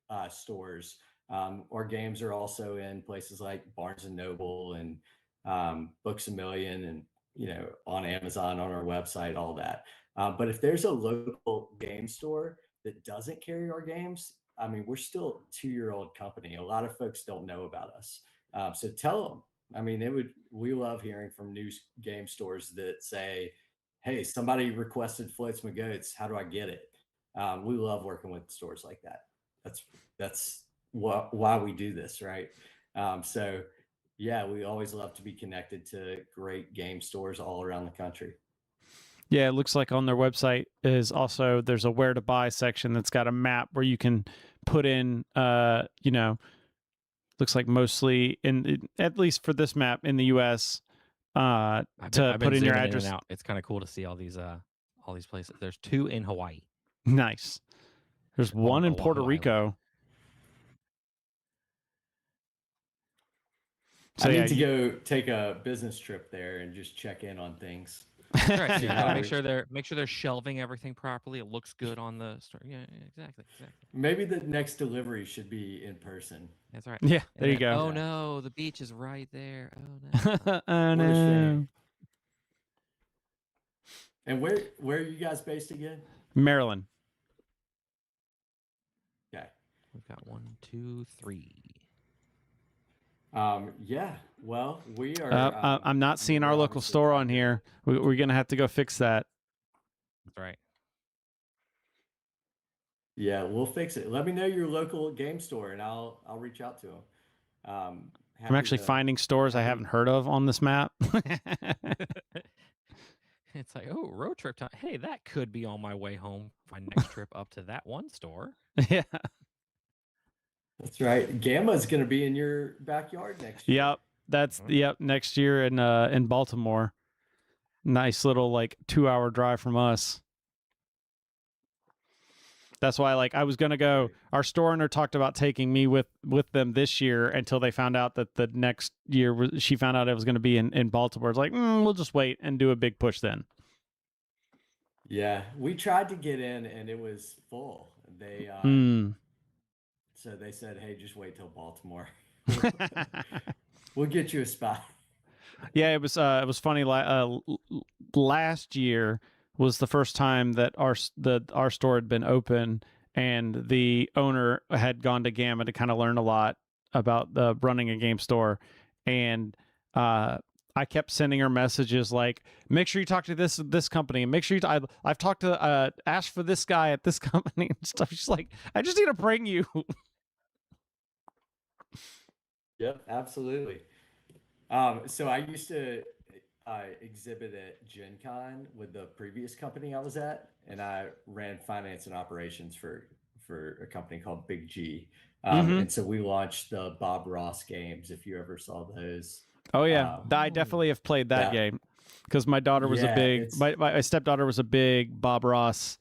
Speaker 6: of stores. Our games are also in places like Barnes and Noble and Books A Million, and on Amazon, on our website, all that. But if there's a local game store that doesn't carry our games, we're still a 2-year-old company. A lot of folks don't know about us. So tell them. We love hearing from new game stores that say, hey, somebody requested Floats My Goats. How do I get it? We love working with stores like that. That's why we do this, right? So yeah, we always love to be connected to great game stores all around the country.
Speaker 1: Yeah, it looks like on their website there's a where to buy section that's got a map where you can put in, looks like mostly at least for this map in the U.S.
Speaker 4: I've
Speaker 1: to
Speaker 4: been
Speaker 1: put in your
Speaker 4: zooming
Speaker 1: address.
Speaker 4: and out. It's kind of cool to see all these places. There's 2 in Hawaii.
Speaker 1: Nice. There's one in Puerto Rico.
Speaker 6: So I need to go take a business trip there and just check in on things.
Speaker 4: That's right. So you gotta make sure they're shelving everything properly. It looks good on the store. Yeah, exactly.
Speaker 6: Maybe the next delivery should be in person.
Speaker 4: That's right.
Speaker 1: Yeah, there you go.
Speaker 4: Oh no, the beach is right there. Oh no.
Speaker 1: Oh no.
Speaker 6: And where are you guys based again?
Speaker 1: Maryland.
Speaker 6: Okay.
Speaker 4: We've got 1, 2, 3.
Speaker 6: Yeah. Well, we are.
Speaker 1: I'm not seeing our
Speaker 6: we're
Speaker 1: local
Speaker 6: obviously
Speaker 1: store
Speaker 6: trying
Speaker 1: on
Speaker 6: to-
Speaker 1: here. We're gonna have to go fix that.
Speaker 4: That's right.
Speaker 6: Yeah, we'll fix it. Let me know your local game store, and I'll reach out to them.
Speaker 1: I'm
Speaker 6: Happy
Speaker 1: actually
Speaker 6: to-
Speaker 1: finding stores I
Speaker 6: happy-
Speaker 1: haven't heard of on this map.
Speaker 4: It's like, oh, road trip time. Hey, that could be on my way home. My next trip up to that one store.
Speaker 1: Yeah.
Speaker 6: That's right. Gamma's going to be in your backyard next year.
Speaker 1: Yep. That's next year in Baltimore. Nice little 2-hour drive from us. That's why I was gonna go. Our store owner talked about taking me with them this year until they found out that the next year she found out it was gonna be in Baltimore. It's like we'll just wait and do a big push then.
Speaker 6: Yeah, we tried to get in and it was full. They so they said, "Hey, just wait till Baltimore. We'll get you a spot."
Speaker 1: Yeah, it was funny. Last year was the first time that our store had been open, and the owner had gone to Gamma to kind of learn a lot about running a game store, and I kept sending her messages like, "Make sure you talk to this company, and make sure I've talked to ask for this guy at this company and stuff." She's like, "I just need to bring you."
Speaker 6: Yep, absolutely. So I used to exhibit at Gen Con with the previous company I was at, and I ran finance and operations for a company called Big G. And so we launched the Bob Ross games, if you ever saw those.
Speaker 1: Oh yeah, I definitely have played that game because my daughter was a big my stepdaughter was a big Bob Ross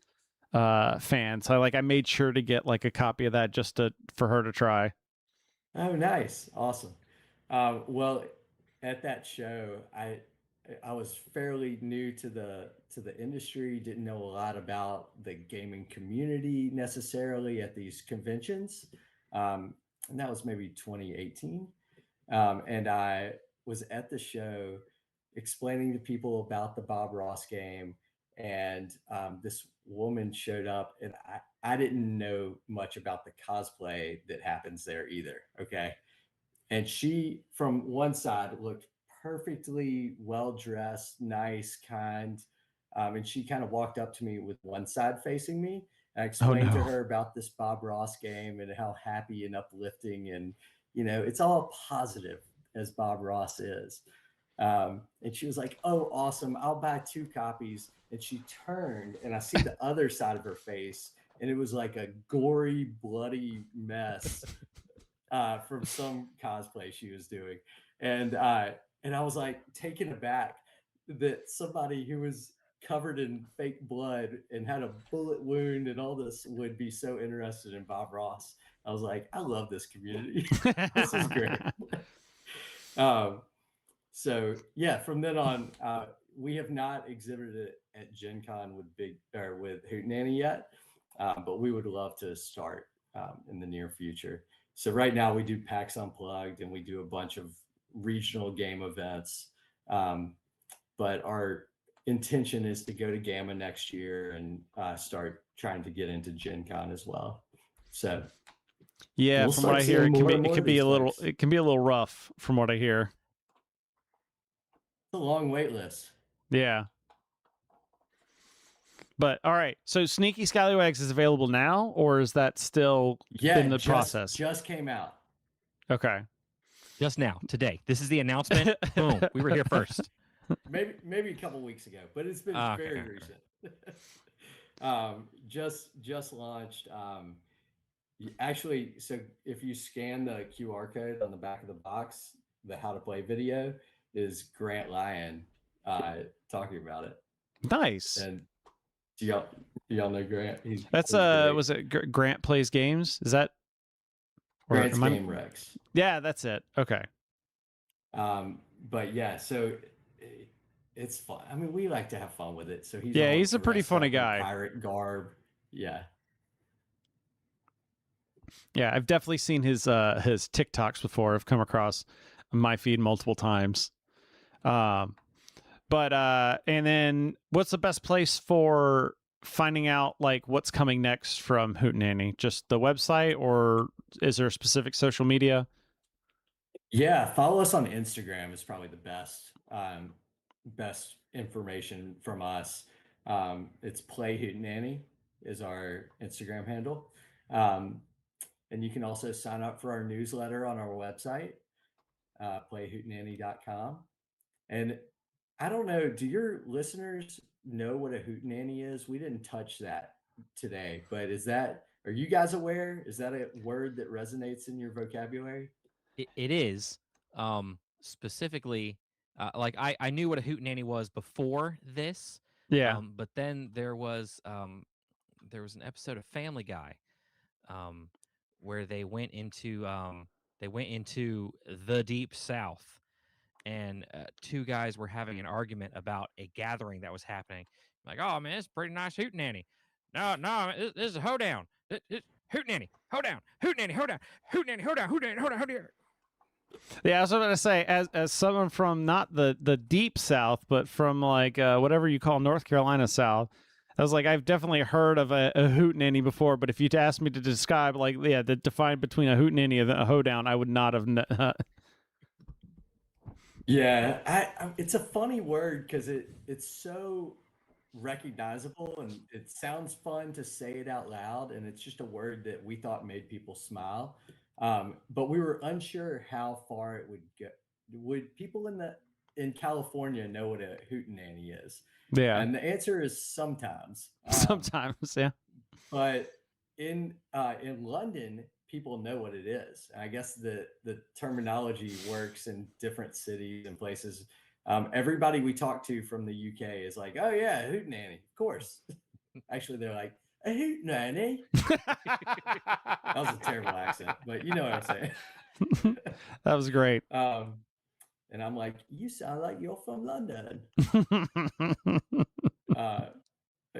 Speaker 1: fan, so I made sure to get a copy of that just for her to try.
Speaker 6: Oh, nice, awesome. Well, at that show, I was fairly new to the industry, didn't know a lot about the gaming community necessarily at these conventions, and that was maybe 2018. And I was at the show explaining to people about the Bob Ross game, and this woman showed up, and I didn't know much about the cosplay that happens there either. Okay. And she, from one side, looked perfectly well dressed, nice, kind. And she kind of walked up to me with one side facing me. I explained to her about this Bob Ross game and how happy and uplifting, and it's all positive as Bob Ross is. And she was like, "Oh, awesome! I'll buy 2 copies." And she turned, and I see the other side of her face, and it was like a gory, bloody mess from some cosplay she was doing, and I was taken aback that somebody who was covered in fake blood and had a bullet wound and all this would be so interested in Bob Ross. I was like, I love this community. This is great. So yeah, from then on, we have not exhibited at Gen Con with Hootenanny yet, but we would love to start in the near future. So right now we do PAX Unplugged and we do a bunch of regional game events. But our intention is to go to Gamma next year and start trying to get into Gen Con as well. So
Speaker 1: yeah,
Speaker 6: we'll
Speaker 1: from what I hear, it can be a little rough from what I hear.
Speaker 6: It's a long wait list.
Speaker 1: Yeah. But all right, so Sneaky Scallywags is available now, or is that still in the process?
Speaker 6: Just came out.
Speaker 1: Okay.
Speaker 4: Just now, today. This is the announcement. Boom. We were here first.
Speaker 6: Maybe a couple weeks ago, but it's been very recent. Just launched. Actually, so if you scan the QR code on the back of the box, the how to play video is Grant Lyon talking about it.
Speaker 1: Nice.
Speaker 6: And do y'all know Grant?
Speaker 1: That's was it Grant Plays Games? Is that
Speaker 6: Grant's Game Rex?
Speaker 1: Yeah, that's it. Okay.
Speaker 6: But yeah, so it's fun. I mean, we like to have fun with it. So
Speaker 1: he's a pretty funny guy.
Speaker 6: Pirate garb. Yeah.
Speaker 1: Yeah, I've definitely seen his TikToks before. I've come across my feed multiple times. But and then what's the best place for finding out what's coming next from Hootenanny? Just the website, or is there a specific social media?
Speaker 6: Yeah, follow us on Instagram is probably the best information from us. It's Play Hootenanny is our Instagram handle. And you can also sign up for our newsletter on our website, playhootenanny.com. And I don't know, do your listeners know what a hootenanny is? We didn't touch that today, but are you guys aware? Is that a word that resonates in your vocabulary?
Speaker 4: It is specifically like I knew what a hootenanny was before this,
Speaker 1: Yeah.
Speaker 4: but then there was an episode of Family Guy um, where they went into the deep south, and two guys were having an argument about a gathering that was happening. Like, oh man, it's a pretty nice hootenanny. No, this is a hoedown. Hootenanny, hoedown, hootenanny, hoedown, hootenanny, hoedown, hootenanny, hoedown, hoedown.
Speaker 1: Yeah, I was going to say, as someone from not the deep South, but from like whatever you call North Carolina South, I was like, I've definitely heard of a hootenanny before, but if you'd asked me to describe, like, yeah, the define between a hootenanny and a hoedown, I would not have.
Speaker 6: Yeah, it's a funny word because it's so recognizable and it sounds fun to say it out loud, and it's just a word that we thought made people smile. But we were unsure how far it would go. Would people in California know what a hootenanny is?
Speaker 1: Yeah,
Speaker 6: And the answer is sometimes.
Speaker 1: sometimes, yeah.
Speaker 6: But in London, people know what it is. And I guess the terminology works in different cities and places. Everybody we talk to from the UK is like, "Oh yeah, hootenanny, of course." Actually, they're like, "A hootenanny." That was a terrible accent, but you know what I'm saying.
Speaker 1: That was great.
Speaker 6: And I'm like, "You sound like you're from London." Uh,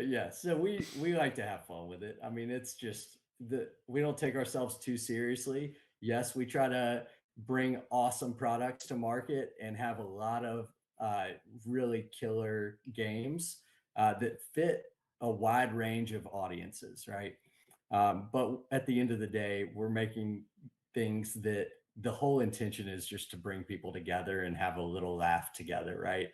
Speaker 6: yeah, so we like to have fun with it. I mean, it's just we don't take ourselves too seriously. Yes, we try to bring awesome products to market and have a lot of really killer games that fit a wide range of audiences, right? But at the end of the day, we're making things that the whole intention is just to bring people together and have a little laugh together, right?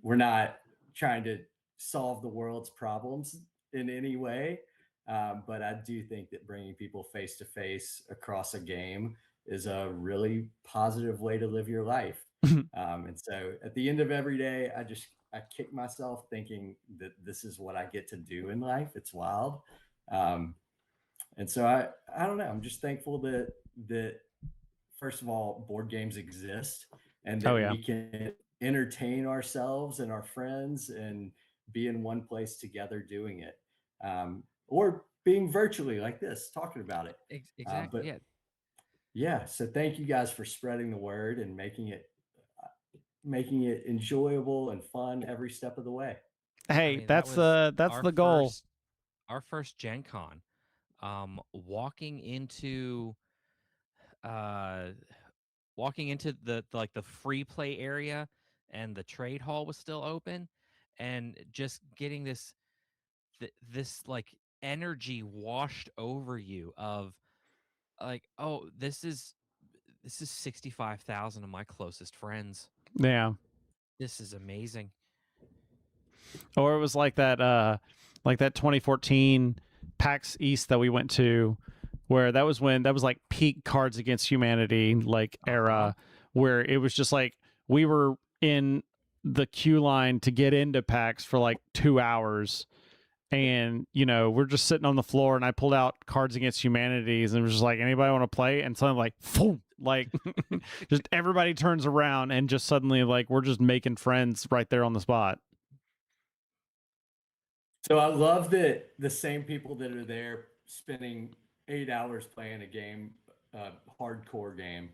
Speaker 6: We're not trying to solve the world's problems in any way. But I do think that bringing people face to face across a game is a really positive way to live your life. And so at the end of every day, I kick myself thinking that this is what I get to do in life. It's wild. And so I don't know. I'm just thankful that first of all, board games exist and that we can entertain ourselves and our friends and be in one place together doing it, or being virtually like this, talking about it.
Speaker 4: Exactly.
Speaker 6: But yeah, so thank you guys for spreading the word and making it enjoyable and fun every step of the way.
Speaker 1: Hey,
Speaker 4: I mean,
Speaker 1: that's the goal.
Speaker 4: Our first Gen Con, walking into the free play area, and the trade hall was still open, and just getting this like energy washed over you of like, oh, this is 65,000 of my closest friends.
Speaker 1: Yeah.
Speaker 4: This is amazing.
Speaker 1: Or it was like that 2014 PAX East that we went to, where that was like peak Cards Against Humanity like era, where it was just like we were in the queue line to get into PAX for like 2 hours, and we're just sitting on the floor, and I pulled out Cards Against Humanities and was just like, anybody want to play? And suddenly like, boom, like just everybody turns around, and just suddenly like we're just making friends right there on the spot.
Speaker 6: So I love that the same people that are there spending 8 hours playing a game, hardcore game,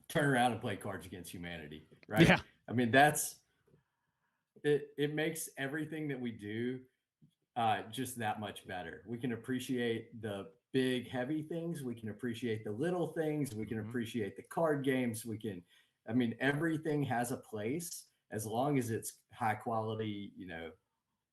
Speaker 6: turn around and play Cards Against Humanity, right?
Speaker 1: Yeah.
Speaker 6: I mean, it makes everything that we do just that much better. We can appreciate the big, heavy things. We can appreciate the little things. We can appreciate the card games. Everything has a place as long as it's high quality,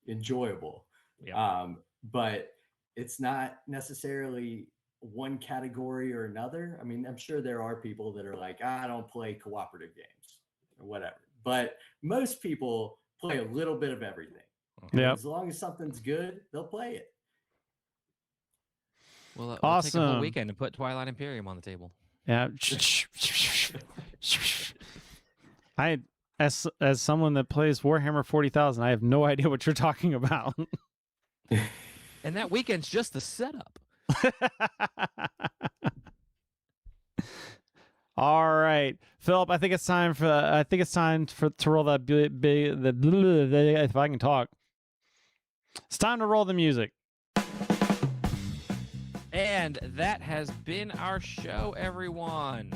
Speaker 6: enjoyable.
Speaker 4: Yeah.
Speaker 6: But it's not necessarily one category or another. I mean, I'm sure there are people that are like, I don't play cooperative games or whatever. But most people play a little bit of everything.
Speaker 1: Yep.
Speaker 6: As long as something's good, they'll play it.
Speaker 4: We'll take a
Speaker 1: Awesome.
Speaker 4: whole weekend and put Twilight Imperium on the table.
Speaker 1: Yeah. As someone that plays Warhammer 40,000, I have no idea what you're talking about.
Speaker 4: And that weekend's just the setup.
Speaker 1: All right, Philip. I think it's time to roll that if I can talk. It's time to roll the music.
Speaker 4: And that has been our show, everyone.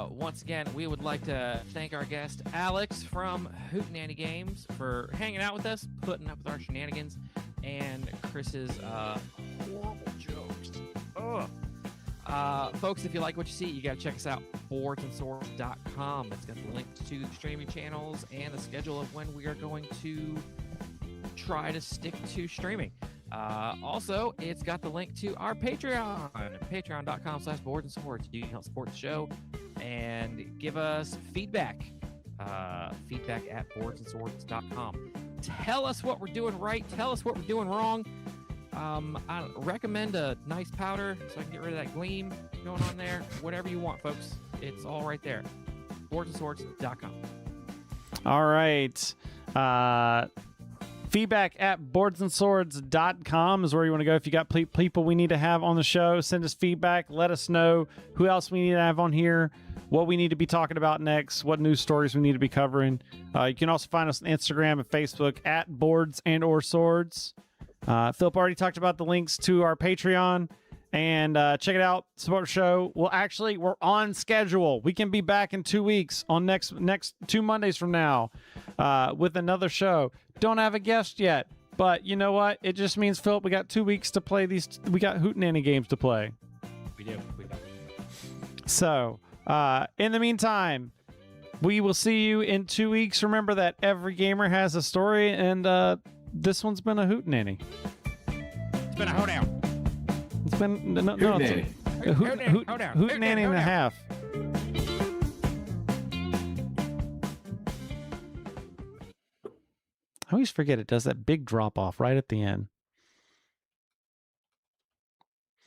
Speaker 4: Once again, we would like to thank our guest, Alex from Hootenanny Games, for hanging out with us, putting up with our shenanigans, and Chris's horrible jokes. Ugh. Folks, if you like what you see, you got to check us out, boardsandswords.com. It's got the links to the streaming channels and the schedule of when we are going to try to stick to streaming. Also, it's got the link to our Patreon, patreon.com/boardsandswords. You can help support the show and give us feedback. Feedback at boardsandswords.com. Tell us what we're doing right. Tell us what we're doing wrong. I recommend a nice powder so I can get rid of that gleam going on there. Whatever you want, folks. It's all right there. boardsandswords.com.
Speaker 1: All right. Feedback at boardsandswords.com is where you want to go. If you got people we need to have on the show, send us feedback. Let us know who else we need to have on here, what we need to be talking about next, what news stories we need to be covering. You can also find us on Instagram and Facebook at boards_swords. Philip already talked about the links to our Patreon, and check it out. Support the show. We're on schedule. We can be back in 2 weeks on next 2 Mondays from now with another show. Don't have a guest yet, but you know what? It just means, Philip, we got 2 weeks to play these. We got Hootenanny Games to play.
Speaker 4: We do.
Speaker 1: So, in the meantime, we will see you in 2 weeks. Remember that every gamer has a story, and this one's been a Hootenanny.
Speaker 4: It's been a hoedown.
Speaker 1: It's been
Speaker 6: Hootenanny.
Speaker 1: Hootenanny and a half. I always forget it does that big drop off right at the end.